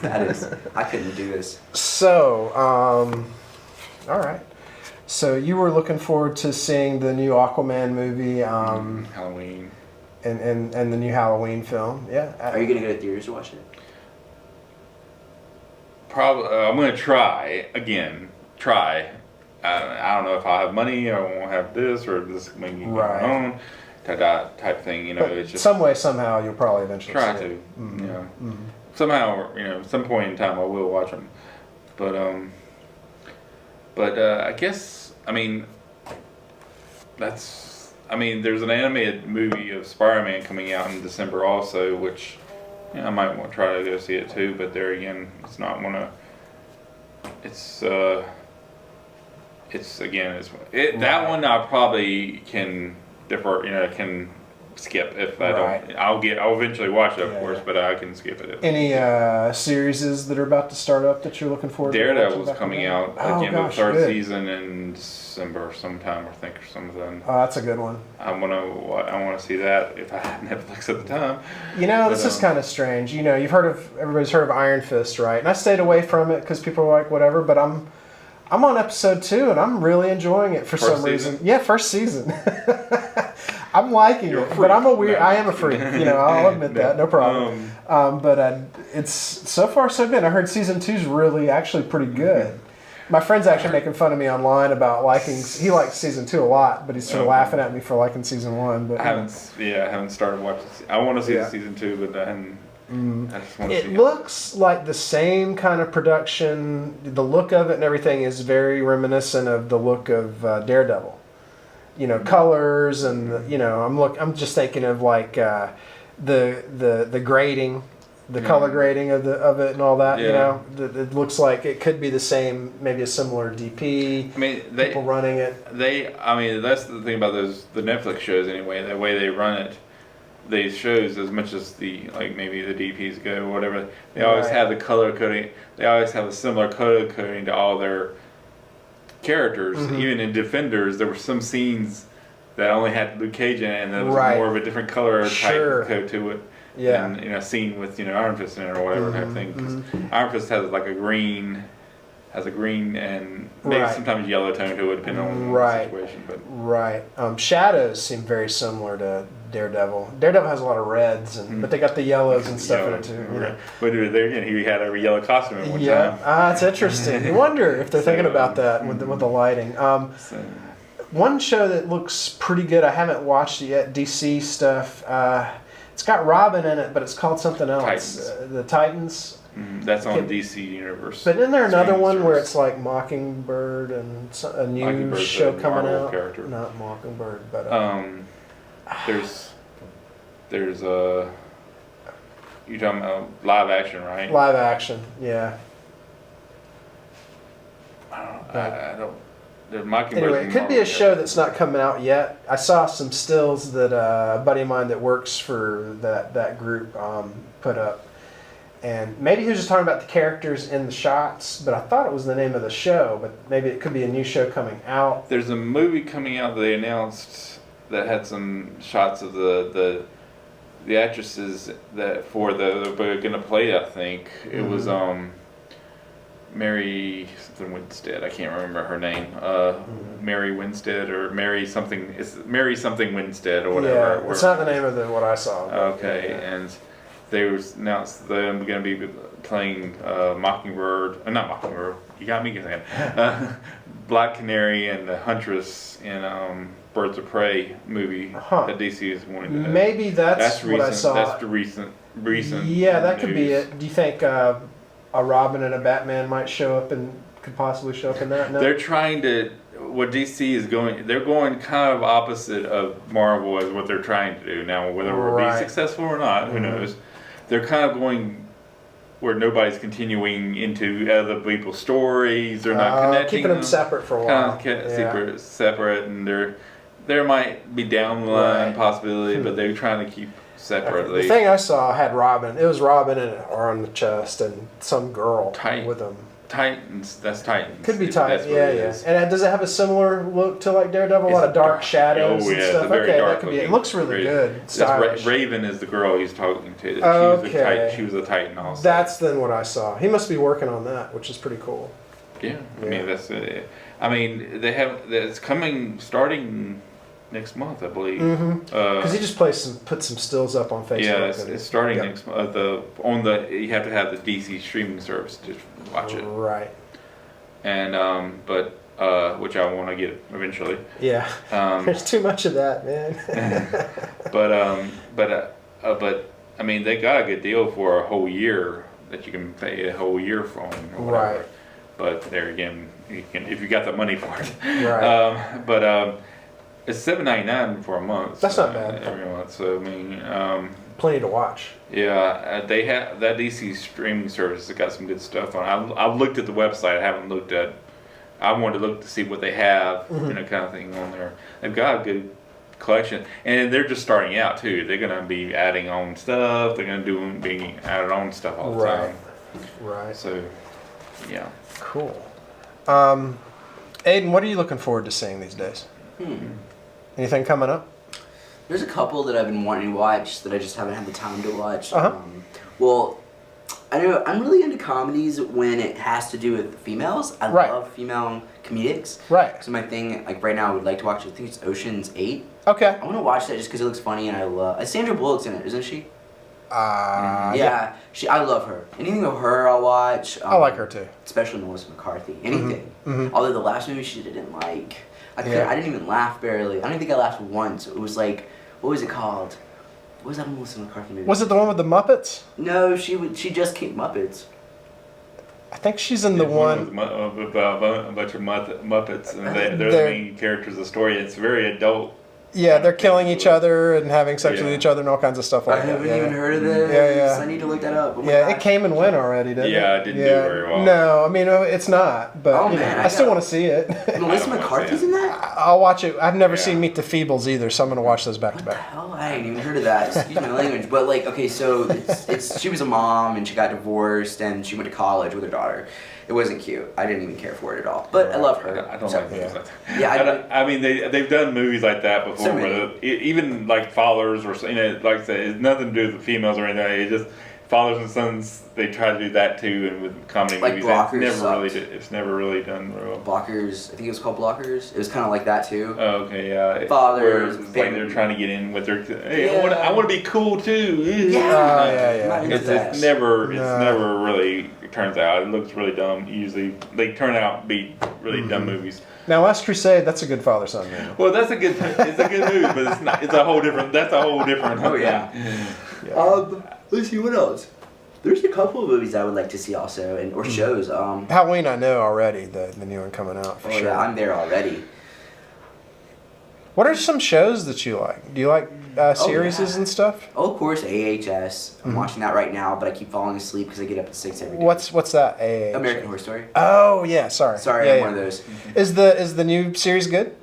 That is. I couldn't do this. So, all right. So you were looking forward to seeing the new Aquaman movie, Halloween. and the new Halloween film. Yeah. Are you gonna go to theaters to watch it? Probably. I'm gonna try again. Try. I don't know if I have money or I won't have this or this maybe Right. my own type thing. You know, But it's just some way, somehow, you'll probably eventually try see to. it. Mhm. You know, Mhm. somehow, you know, some point in time I will watch them. But I guess I mean there's an animated movie of Spider-Man coming out in December also, which I might want to try to go see it too. But there again, it's not one of that one I probably can defer. You know, can skip if I Right. don't. I'll eventually watch it, of Yeah. course, but I can skip it. Any series that are about to start up that you're looking forward to? Daredevil's watching coming back out then? again, Oh, the gosh, third good. season in December sometime, I think, or something. Oh, that's a good one. I want to see that if I had Netflix at the time. You know, this But, is kind of strange. You know, everybody's heard of Iron Fist, right? And I stayed away from it because people are like, whatever. But I'm on episode 2, and I'm really enjoying it for First some reason. season? Yeah, first season. I'm liking You're a it, freak. but I'm a weird. No. I am a freak. You know, I'll admit that, no problem. But it's so far so good. I heard season 2 is really actually pretty good. My friend's actually making fun of me online about liking. He likes season 2 a lot, but he's sort of laughing at me for liking season 1. But I haven't started watching. I want to see Yeah. the season 2, but I haven't. I just want to see it looks like the same kind of production. The look of it and everything is very reminiscent of the look of Daredevil. You know, colors and you know, I'm just thinking of like the grading, the color grading of it and all that. You Yeah. know, it looks like it could be the same, maybe a similar DP. I mean, People running it. I mean, that's the thing about the Netflix shows anyway. The way they run it, these shows, as much as maybe the DPs go or whatever, they always Right. have the color coding. They always have a similar color coding to all their characters. Mhm. Even in Defenders, there were some scenes that only had Luke Cage in it, and there was Right. more of a different color Sure. type code to it. Yeah. And a scene with Iron Fist in it or whatever type thing. 'Cause mhm. Iron Fist has like a green and maybe Right. sometimes yellow tone to it, depending on Right. the situation. But Right. Shadows seem very similar to Daredevil. Daredevil has a lot of reds, but they got the yellows and stuff in it too. You know? But there again, he had a yellow costume at one Yeah, time. it's interesting. You wonder if they're thinking about that with the lighting. So, One show that looks pretty good. I haven't watched it yet. DC stuff. It's got Robin in it, but it's called something else. Titans. The Titans. that's on Okay. DC Universe. But isn't there another streaming one where service. it's like Mockingbird and a new Mockingbird's show a coming Marvel out? character. Not Mockingbird, but there's a you talking about live action, right? live action. Yeah. I don't. Mockingbird. Anyway, it could be a show that's not coming out yet. I saw some stills that a buddy of mine that works for that group put up. And maybe he was just talking about the characters in the shots, but I thought it was the name of the show, but maybe it could be a new show coming out. There's a movie coming out that they announced that had some shots of the actresses that were gonna play. I think it was Mary something Winstead. I can't remember her name. Mary Winstead or Mary something. It's Mary something Winstead or whatever. Yeah, it's not the name of what I saw. Okay, and they announced them going to be playing Mockingbird. Not Mockingbird. You got me saying. Black Canary and the Huntress in Birds of Prey movie that DC is wanting to. Maybe that's what recent, I saw. That's the recent. Yeah, that could be news. it. Do you think a Robin and a Batman might show up and could possibly show up in that? No? They're trying to. What DC is going, they're going kind of opposite of Marvel as what they're trying to do now. Whether we'll be successful or not, who knows? They're kind of going where nobody's continuing into other people's stories. They're not connecting. Keeping them separate for a while. Separate, and there might be down the line possibility, but they're trying to keep separately. The thing I saw had Robin. It was Robin on the chest and some girl with him. Titans. That's Titans. Could be Titans. Yeah. And does it have a similar look to like Daredevil? A lot of dark shadows and stuff. Okay, that could be. It looks really good. Stylish. Raven is the girl he's talking to. She was a Titan also. That's then what I saw. He must be working on that, which is pretty cool. Yeah. I mean that's. I mean they have. It's coming starting next month, I believe. Because he just put some stills up on Facebook. Yeah, it's starting next month. You have to have the DC streaming service to watch it. Right. And which I want to get eventually. Yeah. There's too much of that, man. but I mean they got a good deal for a whole year that you can pay a whole year from or whatever. Right. But there again, you can if you got the money for it. Right. It's $7.99 for a month. That's not bad. Every month, so I mean, plenty to watch. Yeah, they have that DC streaming service that got some good stuff on. I've looked at the website. I haven't looked at. I wanted to look to see what they have, kind of thing on there. They've got a good collection, and they're just starting out too. They're gonna be adding on stuff. They're gonna be added on stuff all the time. Right. So, yeah. Cool. Aiden, what are you looking forward to seeing these days? Anything coming up? There's a couple that I've been wanting to watch that I just haven't had the time to watch. Well, I know I'm really into comedies when it has to do with females. I love female comedics. Right. So my thing, like right now, I would like to watch. I think it's Ocean's 8. Okay. I want to watch that just because it looks funny and I love. Sandra Bullock's in it, isn't she? Yeah. I love her. Anything of her, I'll watch. I like her too. Especially Melissa McCarthy. Anything. Although the last movie she did, I didn't like. I didn't even laugh barely. I don't think I laughed once. It was like, what was it called? What was that Melissa McCarthy movie? Was it the one with the Muppets? No, she just came Muppets. I think she's in the one with a bunch of Muppets, and they're the main characters of the story. It's very adult. Yeah, they're killing each other and having sex with each other and all kinds of stuff like that. I haven't even heard of this. Yeah. I need to look that up. It came and went already, didn't it? Yeah, it didn't do very well. No, I mean, it's not, but I still want to see it. Melissa McCarthy's in that? I'll watch it. I've never seen Meet the Feebles either, so I'm going to watch those back to What the back. hell? I ain't even heard of that. Excuse my language. But like, okay, so she was a mom and she got divorced and she went to college with her daughter. It wasn't cute. I didn't even care for it at all. But I love her. I don't like movies like that. Yeah, I mean, they've done movies like that before. So where even like Fathers, or like I said, it's nothing to do with the females or anything. It's just Fathers and Sons. They try to do that too, and with comedy like movies, Blockers it's never really done real. Blockers. I think it was called Blockers. It was kind of like that too. Oh, okay, yeah. Fathers. It's like they're trying to get in with their. Hey, I want to be cool too. Yeah. It's never really. Turns out it looks really dumb. Usually they turn out to be really dumb movies. Now, Last Crusade, that's a good father-son movie. Well, it's a good movie, but it's not. It's a whole different. That's a whole different. Oh yeah. Let's see what else. There's a couple of movies I would like to see also, or shows. Halloween, I know already the new one coming out for sure. Yeah, I'm there already. What are some shows that you like? Do you like series yeah. and stuff? Oh, of course, AHS. I'm watching that right now, but I keep falling asleep because I get up at 6 every day. What's that? AH? American Horror Story. Oh yeah, sorry. Sorry, yeah, I'm yeah. one of those. Is the new series good?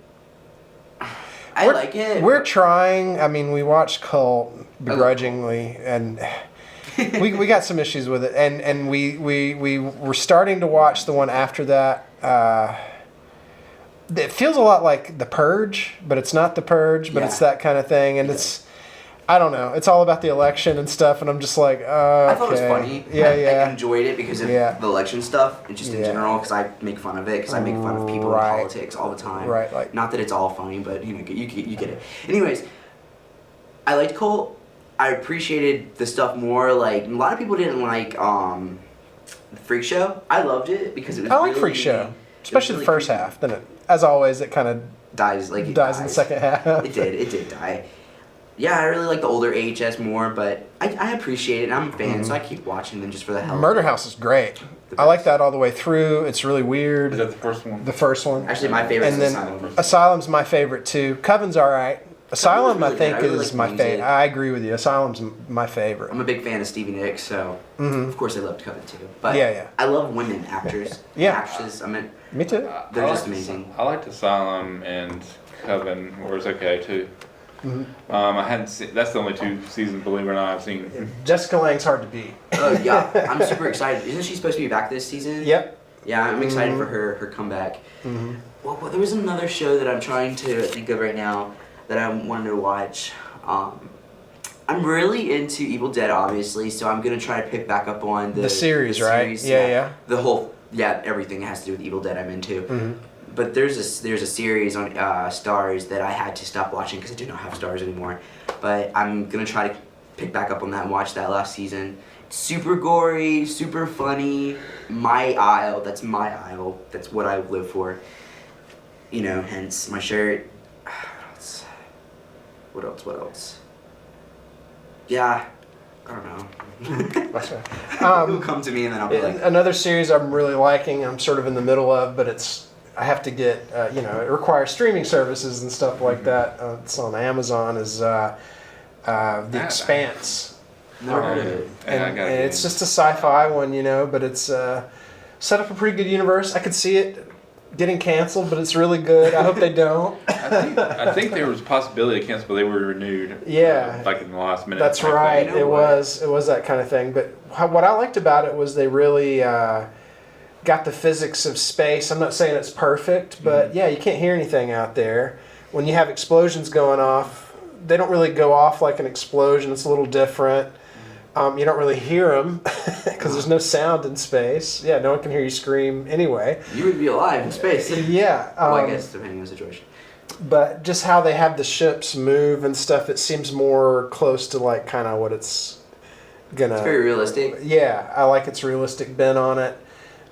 I like it. We're trying. I mean, we watched Cult begrudgingly, and we got some issues with it. And we were starting to watch the one after that. It feels a lot like The Purge, but it's not The Purge, but it's that kind of thing. And it's, I don't know. It's all about the election and stuff, and I'm just like, I thought it was funny. I enjoyed it because of the election stuff, and just in general, because I make fun of it, because I make fun of people in politics all the time. Right, like not that it's all funny, but you get it. Anyways, I liked Cult. I appreciated the stuff more. Like a lot of people didn't like the Freak Show. I loved it because it was. I like really, Freak Show, especially really the first half. Then it, as always, it kind of dies in the second half. It did die. Yeah, I really like the older AHS more, but I appreciate it, and I'm a fan, so I keep watching them just for the hell of it. Murder House is great. I like that all the way through. It's really weird. Is that the first one? The first one. Actually, my favorite is And then Asylum. Asylum's my favorite too. Coven's all right. Asylum, really I think, good. I really is like my music. favorite. I agree with you. Asylum's my favorite. I'm a big fan of Stevie Nicks, so of course I loved Coven too. But Yeah. I love women actors. Yeah. Actresses, I mean, Me too. they're just amazing. I liked Asylum and Coven, or it's okay too. I hadn't seen. That's the only 2 seasons, believe it or not, I've seen. Jessica Lange's hard to beat. Oh yeah, I'm super excited. Isn't she supposed to be back this season? Yep. Yeah, I'm excited for her comeback. Well, there was another show that I'm trying to think of right now that I wanted to watch. I'm really into Evil Dead, obviously, so I'm gonna try to pick back up on The series, right? series, Yeah. The whole, everything that has to do with Evil Dead I'm into. But there's a series on Stars that I had to stop watching because I do not have Stars anymore. But I'm gonna try to pick back up on that and watch that last season. It's super gory, super funny. My aisle. That's my aisle. That's what I live for. You know, hence my shirt. What else? Yeah, I don't know. That's right. It'll come to me and then I'll be like. Another series I'm really liking. I'm sort of in the middle of, but I have to get. It requires streaming services and stuff like that. It's on Amazon. Is The Expanse. Never heard of it. And it's just a sci-fi one, but it's set up a pretty good universe. I could see it getting canceled, but it's really good. I hope they don't. I think there was a possibility of cancel, but they were renewed. Yeah. Like in the last minute. That's right. It was that kind of thing. But what I liked about it was they really got the physics of space. I'm not saying it's perfect, but you can't hear anything out there. When you have explosions going off, they don't really go off like an explosion. It's a little different. You don't really hear them because there's no sound in space. Yeah, no one can hear you scream anyway. You would be alive in space. Yeah. Well, I guess depending on the situation. But just how they have the ships move and stuff, it seems more close to like kind of what it's gonna. It's very realistic. Yeah, I like its realistic bent on it.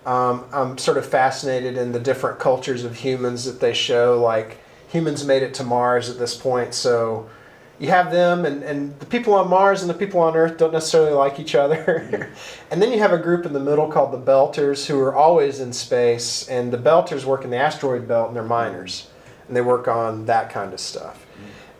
I'm sort of fascinated in the different cultures of humans that they show. Like humans made it to Mars at this point, so. You have them, and the people on Mars and the people on Earth don't necessarily like each other. And then you have a group in the middle called the Belters who are always in space, and the Belters work in the asteroid belt, and they're miners. And they work on that kind of stuff.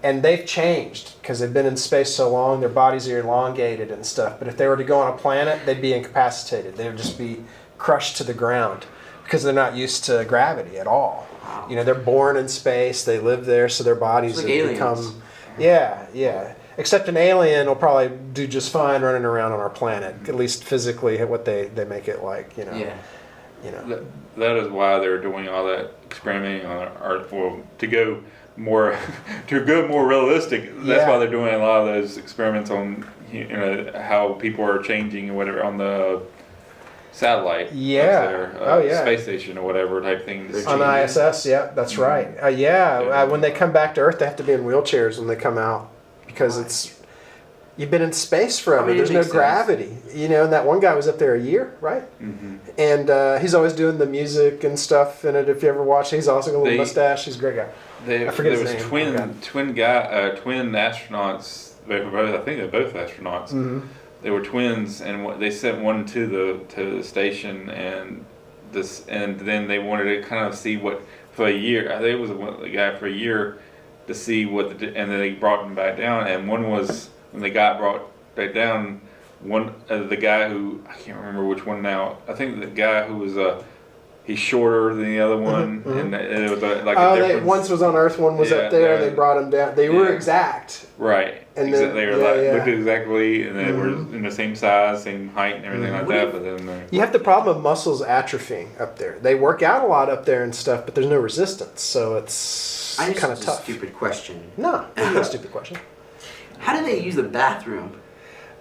And they've changed because they've been in space so long, their bodies are elongated and stuff. But if they were to go on a planet, they'd be incapacitated. They would just be crushed to the ground because they're not used to gravity at all. Wow. They're born in space, they live there, so their bodies It's have like become... aliens. Yeah. Except an alien will probably do just fine running around on our planet, at least physically, what they make it like, Yeah. That is why they're doing all that experimenting on Earth. Well, to go more realistic. That's why they're doing a lot of those experiments on how people are changing and whatever on the satellite. Space station or whatever type things. On ISS, that's right. When they come back to Earth, they have to be in wheelchairs when they come out because you've been in space forever. There's no gravity. And that one guy was up there a year, right? Mm-hmm. And he's always doing the music and stuff in it. If you ever watch it, he's also got a little mustache. He's a great guy. I forget his name. Twin astronauts. I think they're both astronauts. Mm-hmm. They were twins, and they sent one to the station, and then they wanted to kind of see what for a year. I think it was the guy for a year to see what, and then they brought them back down. And one was when they got brought back down. One the guy who I can't remember which one now. I think the guy who was he's shorter than the other one, and it was like a difference. Once was on Earth, one was up there, and they brought him down. They were exact, right? And then they were looked exactly, and they were in the same size, same height, and everything like that. But then you have the problem of muscles atrophying up there. They work out a lot up there and stuff, but there's no resistance, so it's kind of tough. A stupid question. No, it's not a stupid question. How do they use the bathroom?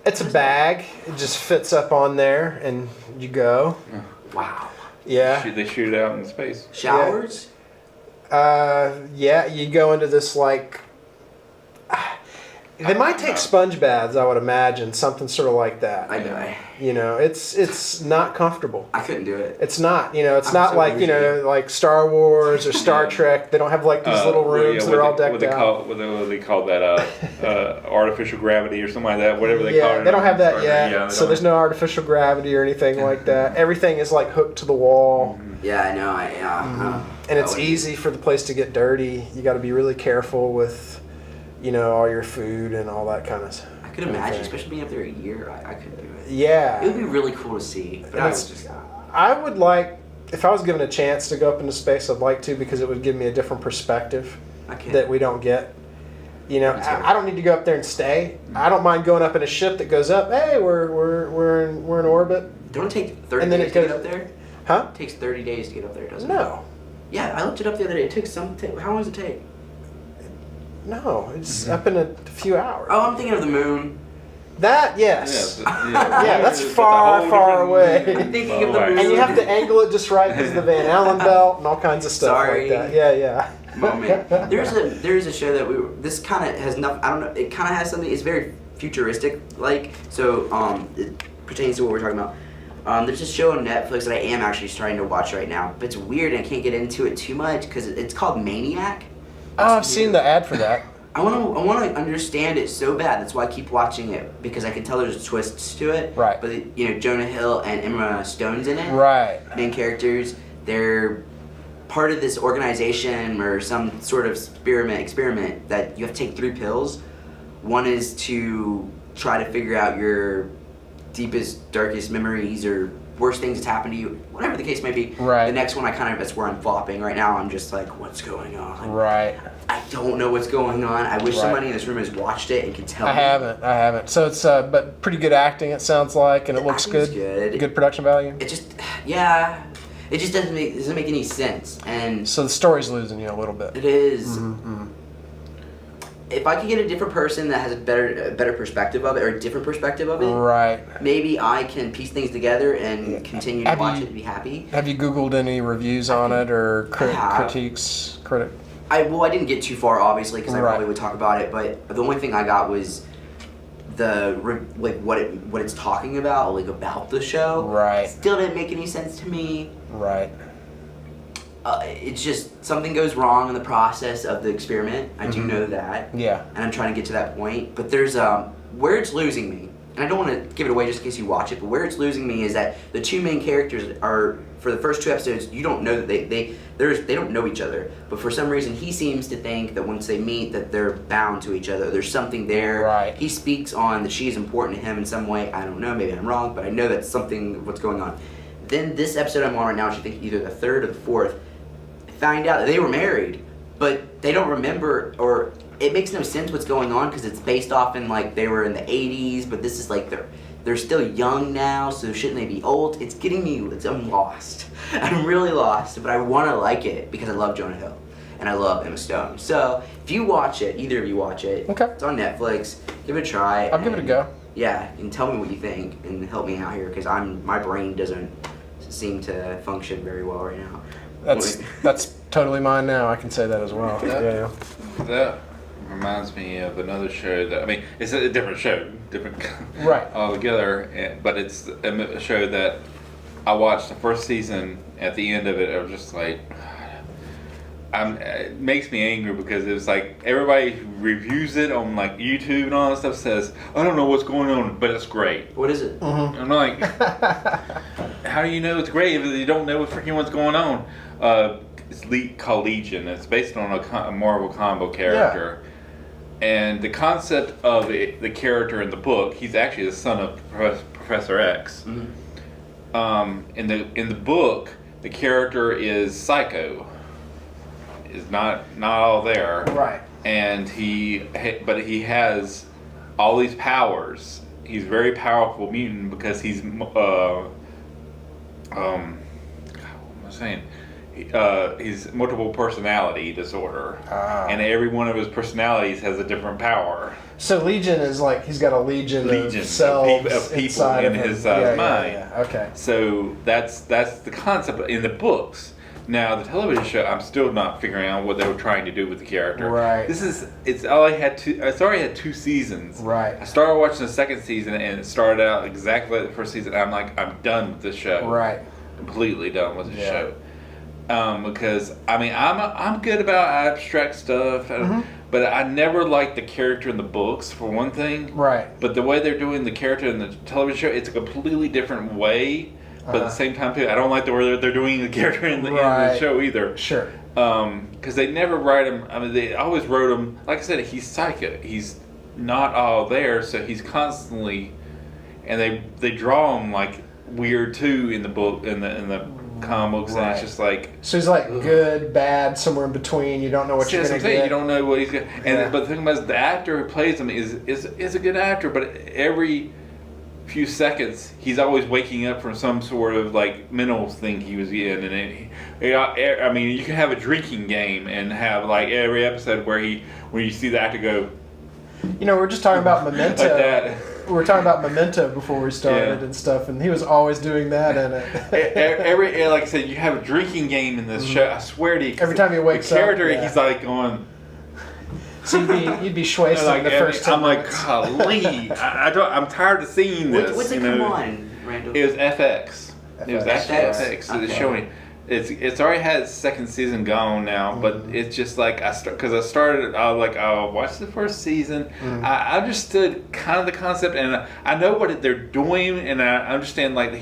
It's a bag. It just fits up on there, and you go. Wow. Yeah. they shoot it out in space. Showers? Yeah, you go into this like. They might take sponge baths, I would imagine, something sort of like that. I die. You know, it's not comfortable. I couldn't do it. It's not, it's not like, like Star Wars or Star Trek. They don't have like these little rooms that are all decked out. What they call that? Artificial gravity or something like that. Whatever they call it. Yeah, they don't have that yet. Yeah, so there's no artificial gravity or anything like that. Everything is like hooked to the wall. Yeah, I know. And it's easy for the place to get dirty. You got to be really careful with, all your food and all that kind of. I could imagine, especially being up there a year. I couldn't do it. Yeah. It would be really cool to see. But I would like, if I was given a chance to go up into space, I'd like to, because it would give me a different perspective that we don't get. I don't need to go up there and stay. I don't mind going up in a ship that goes up. Hey, we're in orbit. Don't it take 30 days to get up there? Huh? It takes 30 days to get up there, doesn't it? No. Yeah, I looked it up the other day. It takes how long does it take? No, it's up in a few hours. Oh, I'm thinking of the moon. That, yes. Yeah, that's far away. I'm thinking of the moon. And you have to angle it just right because of the Van Allen belt and all kinds of stuff Sorry. like that. Yeah. Moment. There's a show that this kind of has nothing. I don't know. It kind of has something. It's very futuristic, like so. It pertains to what we're talking about. There's a show on Netflix that I am actually starting to watch right now. But it's weird and I can't get into it too much because it's called Maniac. Oh, I've seen the ad for that. I want to understand it so bad. That's why I keep watching it, because I can tell there's twists to it. Right. But Jonah Hill and Emma Stone's in it. Right. Main characters. They're part of this organization or some sort of experiment that you have to take 3 pills. One is to try to figure out your deepest, darkest memories or worst things that's happened to you, whatever the case may be. Right. The next one, that's where I'm flopping right now. I'm just like, what's going on? Right. I don't know what's going on. I wish somebody in this room has watched it and could tell me. I haven't. So it's but pretty good acting, it sounds like, and it looks good. Good production value. It just, yeah. It just doesn't make any sense. And so the story's losing you a little bit. It is. Mm-hmm. If I could get a different person that has a better perspective of it, or a different perspective of it, right? Maybe I can piece things together and continue to watch it and be happy. Have you Googled any reviews on it or critiques? I didn't get too far, obviously, because I probably would talk about it. But the only thing I got was what it's talking about, about the show. Right. Still didn't make any sense to me. Right. It's just something goes wrong in the process of the experiment. I do know that. Yeah. And I'm trying to get to that point. But there's where it's losing me, and I don't want to give it away just in case you watch it, but where it's losing me is that the 2 main characters are, for the first 2 episodes, you don't know that they don't know each other. But for some reason, he seems to think that once they meet, that they're bound to each other. There's something there. Right. He speaks on that she's important to him in some way. I don't know. Maybe I'm wrong, but I know that's something what's going on. Then this episode I'm on right now, which I think either the 3rd or the 4th, find out that they were married, but they don't remember, or it makes no sense what's going on because it's based off in they were in the 80s, but this is they're still young now, so shouldn't they be old? It's getting me. I'm lost. I'm really lost, but I want to like it because I love Jonah Hill and I love Emma Stone. So if you watch it, either of you watch it, okay, it's on Netflix. Give it a try. I'll give it a go. Yeah, and tell me what you think and help me out here because my brain doesn't seem to function very well right now. That's totally mine now. I can say that as well. Yeah. That reminds me of another show that, it's a different show, right, altogether, but it's a show that I watched the first season. At the end of it, I was just like, it makes me angry because it was like everybody who reviews it on YouTube and all that stuff says, I don't know what's going on, but it's great. What is it? Mm-hmm. I'm like, how do you know it's great if you don't know what's going on? it's called Legion. It's based on a Marvel combo character. And the concept of the character in the book, he's actually the son of Professor X. In the book, the character is Psycho. Is not all there. Right. And he has all these powers. He's a very powerful mutant because he's what am I saying? He's multiple personality disorder, and every one of his personalities has a different power. So Legion is like he's got a legion of cells of people inside in of his him. mind. Yeah. Okay. So that's the concept in the books. Now the television show, I'm still not figuring out what they were trying to do with the character. Right. It's already had 2 seasons. Right. I started watching the second season and it started out exactly like the first season. I'm like, I'm done with this show. Right. Completely done with the show. Because I mean, I'm good about abstract stuff, but I never liked the character in the books for one thing. Right. But the way they're doing the character in the television show, it's a completely different way. But at the same time, too, I don't like the way they're doing the character in the show either. Sure. Because they never write him. I mean, they always wrote him. Like I said, he's psychic. He's not all there, so he's constantly, and they draw him like weird too in the book in the comic books, and it's just like. So he's like good, bad, somewhere in between. You don't know what you're gonna get. You don't know what he's gonna. And but the thing about it, the actor who plays him is a good actor, but every few seconds he's always waking up from some sort of like mental thing he was in, and I mean, you can have a drinking game and have like every episode where you see the actor go. You know, we're just talking about Memento. Like that. We were talking about Memento before we started and stuff, and he was always doing that in it. Like I said, you have a drinking game in this show. I swear to you. Every time he wakes the character, up, he's like going. So you'd be swayed Like the first 10 I'm like, minutes. golly, I'm tired of seeing this. What's it come on, Randall? It was FX. It was actually FX. Okay. It's showing. It's already had its second season gone now, but it's just like I started. I was like, I'll watch the first season. I understood kind of the concept, and I know what they're doing, and I understand like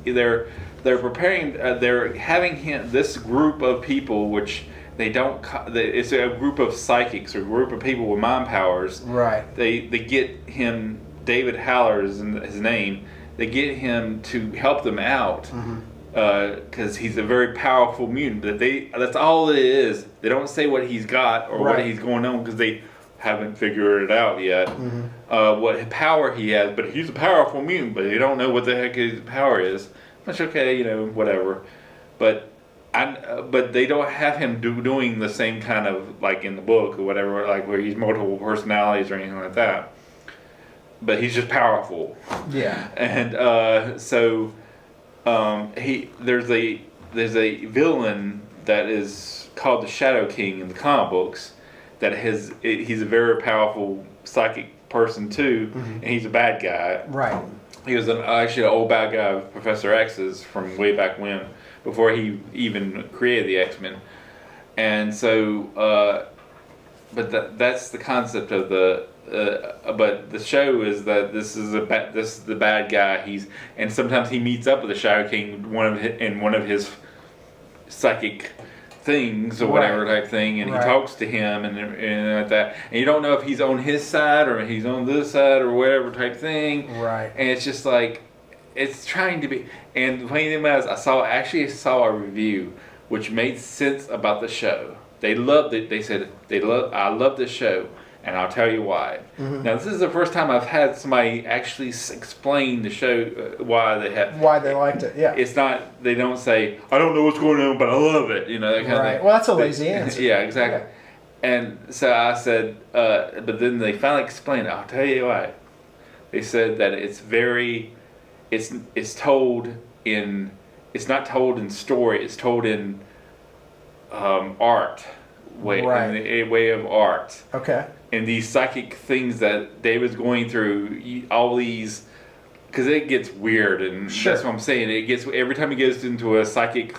they're preparing. They're having this group of people, which they don't. It's a group of psychics or a group of people with mind powers. Right. They get him. David Haller is his name. They get him to help them out. Because he's a very powerful mutant. That's all it is. They don't say what he's got or what he's going on because they haven't figured it out yet. What power he has, but he's a powerful mutant. But they don't know what the heck his power is. Which okay, whatever. But they don't have him doing the same kind of like in the book or whatever, like where he's multiple personalities or anything like that. But he's just powerful. Yeah. And so. There's a villain that is called the Shadow King in the comic books. He's a very powerful psychic person too, and he's a bad guy. Right. He was actually an old bad guy of Professor X's from way back when, before he even created the X-Men. And so, but that's the concept of the. But the show is that this is the bad guy. And sometimes he meets up with the Shadow King in one of his psychic things or whatever type thing, and he talks to him and like that. And you don't know if he's on his side or he's on this side or whatever type thing. Right. And it's just like it's trying to be. And the funny thing about it is, I saw a review which made sense about the show. They loved it. They said I love this show. And I'll tell you why. Now, this is the first time I've had somebody actually explain the show why they liked it. Yeah, it's not. They don't say I don't know what's going on, but I love it. That kind of thing. Well, that's a lazy answer. Yeah, exactly. Yeah. And so I said, but then they finally explained it. I'll tell you why. They said that it's told in. It's not told in story. It's told in art way. In a way of art. Okay. And these psychic things that David's going through, all these, because it gets weird, and that's what I'm saying. It gets every time he gets into a psychic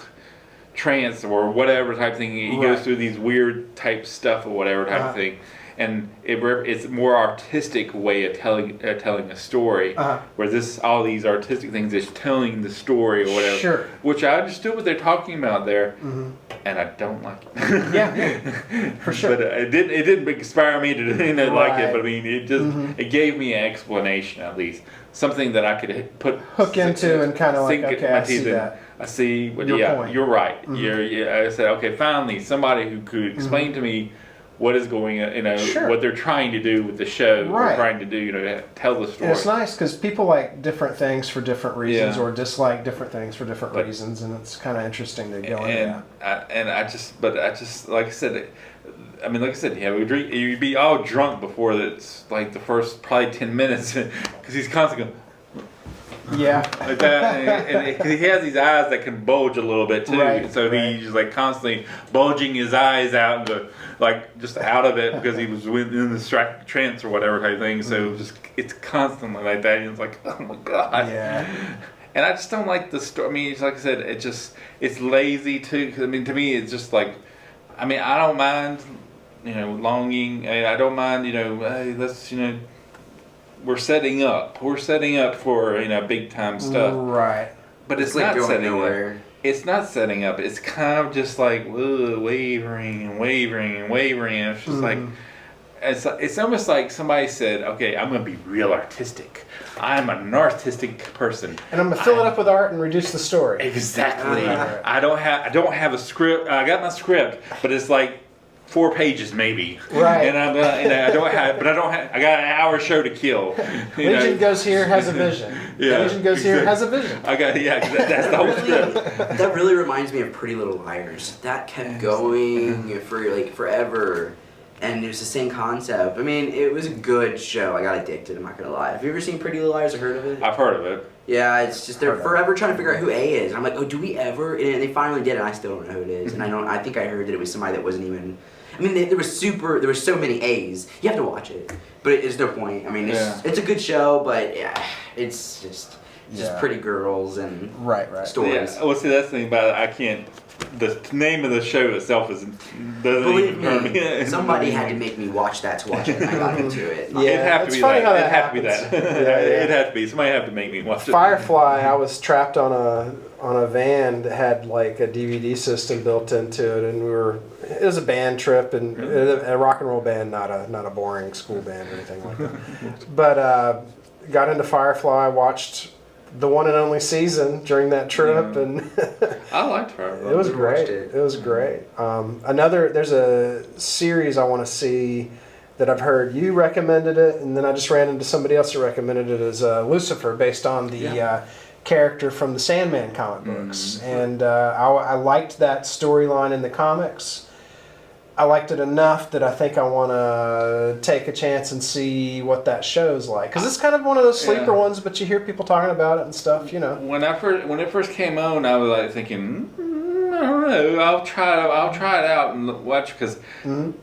trance or whatever type thing, he goes through these weird type stuff or whatever type of thing, and it's a more artistic way of telling a story, where all these artistic things is telling the story or whatever. Sure. Which I understood what they're talking about there. and I don't like it. Yeah, for sure. But it didn't inspire me to like it. Right. But I mean, it just it gave me an explanation, at least something that I could Hook into and kind of like, sink okay, my I see teeth in. that. I see. But Your yeah, point. you're right. I said, okay, finally somebody who could explain to me what is going on, Sure. what they're trying to do with the show, Right. or trying to do, tell the story. And it's nice because people like different things for different reasons, Yeah. or dislike different things for different But- reasons, and it's kind of interesting to go into And that. I just like I said, you'd be all drunk before it's like the first probably 10 minutes because he's constantly going Yeah. like that, and 'cause he has these eyes that can bulge a little bit too, Right, so right. he's like constantly bulging his eyes out and like just out of it because he was in the trance or whatever type thing. So it's constantly like that, and it's like, oh my god. Yeah. And I just don't like the story. I mean, it's like I said, it's lazy too. 'Cause, I mean, to me, it's just like, I mean, I don't mind, longing. I don't mind, hey, let's, we're setting up for big time stuff. Right. But it's like not going setting nowhere. up. It's not setting up. It's kind of just like wavering and wavering and wavering. And it's just like it's almost like somebody said, "Okay, I'm going to be real artistic. I'm an artistic person, And I'm gonna fill it up with art and reduce the story. exactly. Right. I don't have a script. I got my script, but it's like 4 pages maybe. Right. And I'm I don't have. I got an hour show to kill. Legion goes here, has a vision. Yeah, Legion goes here, has a vision. I got that's the whole script. That really reminds me of Pretty Little Liars. That kept going for like forever, and it was the same concept. I mean, it was a good show. I got addicted. I'm not gonna lie. Have you ever seen Pretty Little Liars or heard of it? I've heard of it. Yeah, it's just they're Heard of forever trying to figure out who A is. And I'm like, oh, do we ever? And they finally did, and I still don't know who it is. And I think I heard that it was somebody that wasn't even. I mean, there was so many A's. You have to watch it, but there's no point. I mean, it's a good show, but yeah, it's just Yeah. pretty girls and Right. stories. Yeah, well, see, that's the thing about it. I can't. The name of the show itself doesn't Believe even hurt me, somebody had to make me watch that to watch it, and I got into it. Yeah. It'd have to it's be funny that. how It'd that have to be happens. that. Yeah, yeah. It'd have to be. Somebody have to make me watch it. Firefly, I was trapped on a van that had like a DVD system built into it, and it was a band trip, and a rock and roll band, not a boring school band or anything like that. But got into Firefly, watched the one and only season during that trip, and I liked her. it was Never great. watched it. It was great. There's a series I want to see that I've heard you recommended it, and then I just ran into somebody else who recommended it as Lucifer, based on the character from the Sandman comic books. And I liked that storyline in the comics. I liked it enough that I think I want to take a chance and see what that show's like. Because it's kind of one of those sleeper ones, but you hear people talking about it and stuff, When it first came on, I was like thinking, I don't know. I'll try it out and watch because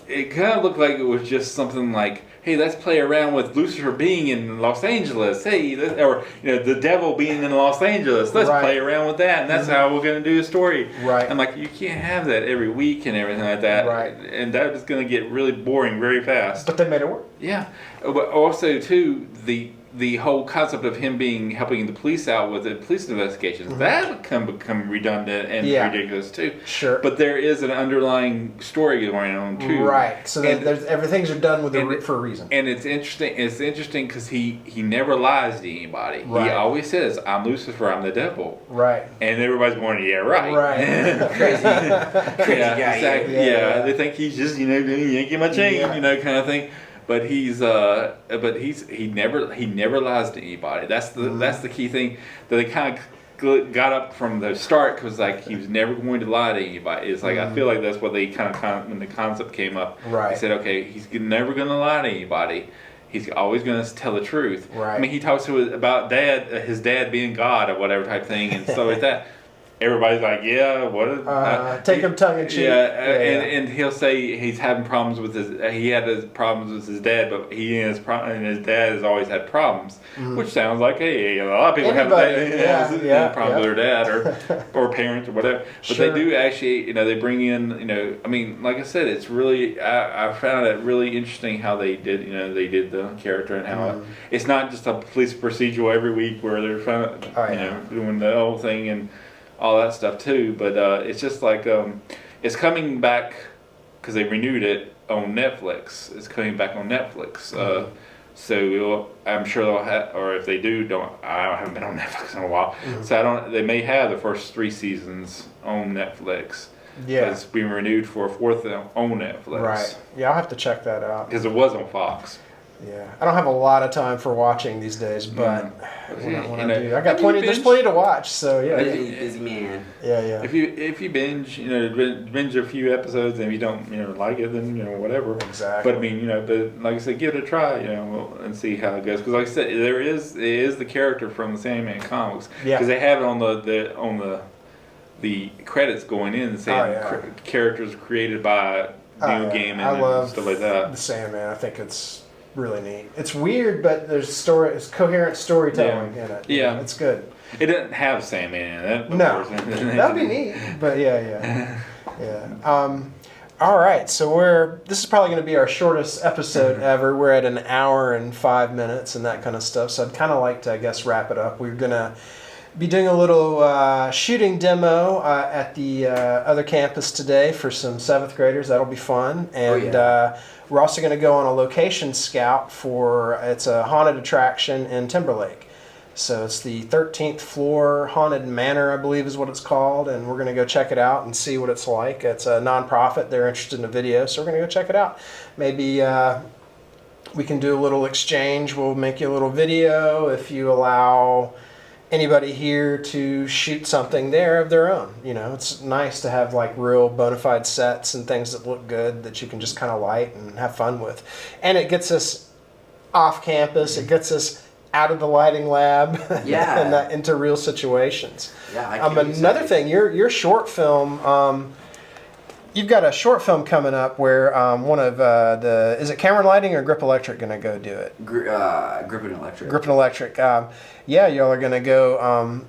it kind of looked like it was just something like, hey, let's play around with Lucifer being in Los Angeles. Hey, or the devil being in Los Angeles. Let's Right. play around with that, and that's how we're gonna do the story. Right. I'm like, you can't have that every week and everything like that. Right. And that is gonna get really boring very fast. But they made it work. Yeah, but also too the whole concept of him helping the police out with the police investigations that would become redundant and Yeah. ridiculous too. Sure. But there is an underlying story going on too. Right. So And- everything's are done with for a reason. And it's interesting. It's interesting because he never lies to anybody. He Right. always says, "I'm Lucifer. I'm the devil." Right. And everybody's going, "Yeah, right." Right. Crazy Yeah, guy. exactly. Yeah, Yeah, yeah. they think he's just yanking my chain, Yeah. kind of thing. But he never lies to anybody. That's the key thing that they kind of got up from the start, because like he was never going to lie to anybody. It's like I feel like that's what they kind of when the concept came up. Right. They said, okay, he's never going to lie to anybody. He's always going to tell the truth. Right. I mean, he talks about his dad being God or whatever type thing and stuff like that. Everybody's like, yeah, what? Take him tongue in cheek. Yeah, Yeah. and he'll say he's having problems with he had his problems with his dad, but and his dad has always had problems, which sounds like, hey, a lot of people Anybody. have problems with their dad or parents or whatever. But Sure. they do actually, they bring in, I mean, like I said, it's really, I found it really interesting how they did, they did the character and how it's not just a police procedural every week where they're doing the whole thing and all that stuff too, but it's just like it's coming back because they renewed it on Netflix. It's coming back on Netflix. So I'm sure they'll have, or if they do, I haven't been on Netflix in a while. So they may have the first 3 seasons on Netflix. Yeah. But it's being renewed for a 4th on Netflix. Right. Yeah, I'll have to check that out. Because it was on Fox. Yeah, I don't have a lot of time for watching these days, but when I do, I got Maybe there's binge. plenty to watch. So yeah, Busy man. yeah. If you binge, binge a few episodes, and if you don't, like it, then whatever. Exactly. But I mean, but like I said, give it a try, and see how it goes. Because like I said, it is the character from the Sandman comics. Yeah. Because they have it on the credits going in saying characters created by Neil Gaiman and stuff like that. The Sandman. I think it's really neat. It's weird, but there's it's coherent storytelling in it. Yeah, it's good. It doesn't have Sandman in it. No, that'd be neat. But yeah. All right, so this is probably going to be our shortest episode ever. We're at an hour and 5 minutes and that kind of stuff. So I'd kind of like to, I guess, wrap it up. We're gonna be doing a little shooting demo at the other campus today for some 7th graders. That'll be fun. And we're also going to go on a location scout it's a haunted attraction in Timberlake. So it's the 13th floor haunted manor, I believe is what it's called. And we're going to go check it out and see what it's like. It's a nonprofit. They're interested in a video. So we're going to go check it out. Maybe we can do a little exchange. We'll make you a little video if you allow anybody here to shoot something there of their own. It's nice to have like real bona fide sets and things that look good that you can just kind of light and have fun with. And it gets us off campus. It gets us out of the lighting lab and into real situations. Yeah, another thing, your short film, you've got a short film coming up where one of is it Cameron Lighting or Grip Electric going to go do it? Grip and Electric. Grip and Electric. Y'all are going to go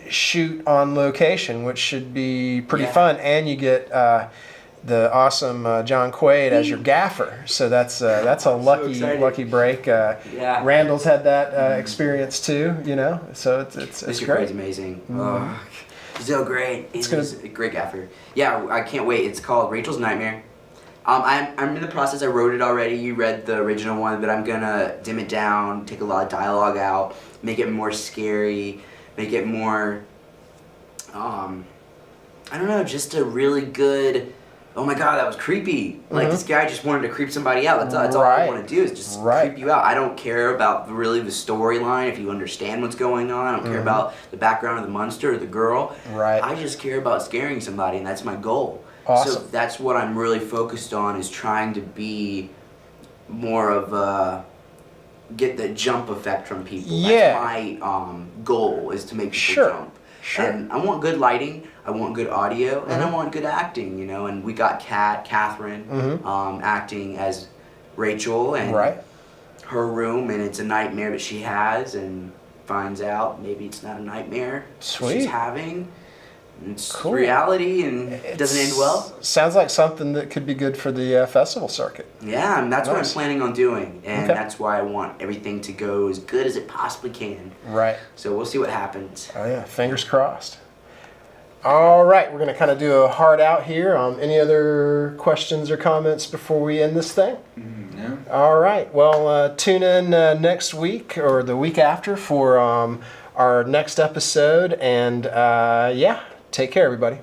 shoot on location, which should be pretty fun. And you get the awesome John Quaid as your gaffer. So that's a lucky break. Randall's had that experience too, So it's Mr. great. Quaid's amazing. Oh, he's so great. He's a great gaffer. Yeah, I can't wait. It's called Rachel's Nightmare. I'm in the process. I wrote it already. You read the original one, but I'm gonna dim it down, take a lot of dialogue out, make it more scary, make it more, I don't know, just a really good. Oh my God, that was creepy. Like this guy just wanted to creep somebody out. That's all I want to do is just creep you out. I don't care about really the storyline if you understand what's going on. I don't care about the background of the monster or the girl. Right. I just care about scaring somebody, and that's my goal. Awesome. So that's what I'm really focused on, is trying to be more of a get the jump effect from people. Yeah. That's my goal, is to make people jump. Sure. And I want good lighting, I want good audio, and I want good acting, And we got Catherine, acting as Rachel, and her room, and it's a nightmare that she has, and finds out maybe it's not a nightmare she's having. It's reality, and it doesn't end well. Sounds like something that could be good for the festival circuit. Yeah, and that's what I'm planning on doing, and that's why I want everything to go as good as it possibly can. Right. So we'll see what happens. Oh yeah, fingers crossed. All right, we're going to kind of do a hard out here. Any other questions or comments before we end this thing? No. All right. Well, tune in next week or the week after for our next episode, and take care, everybody.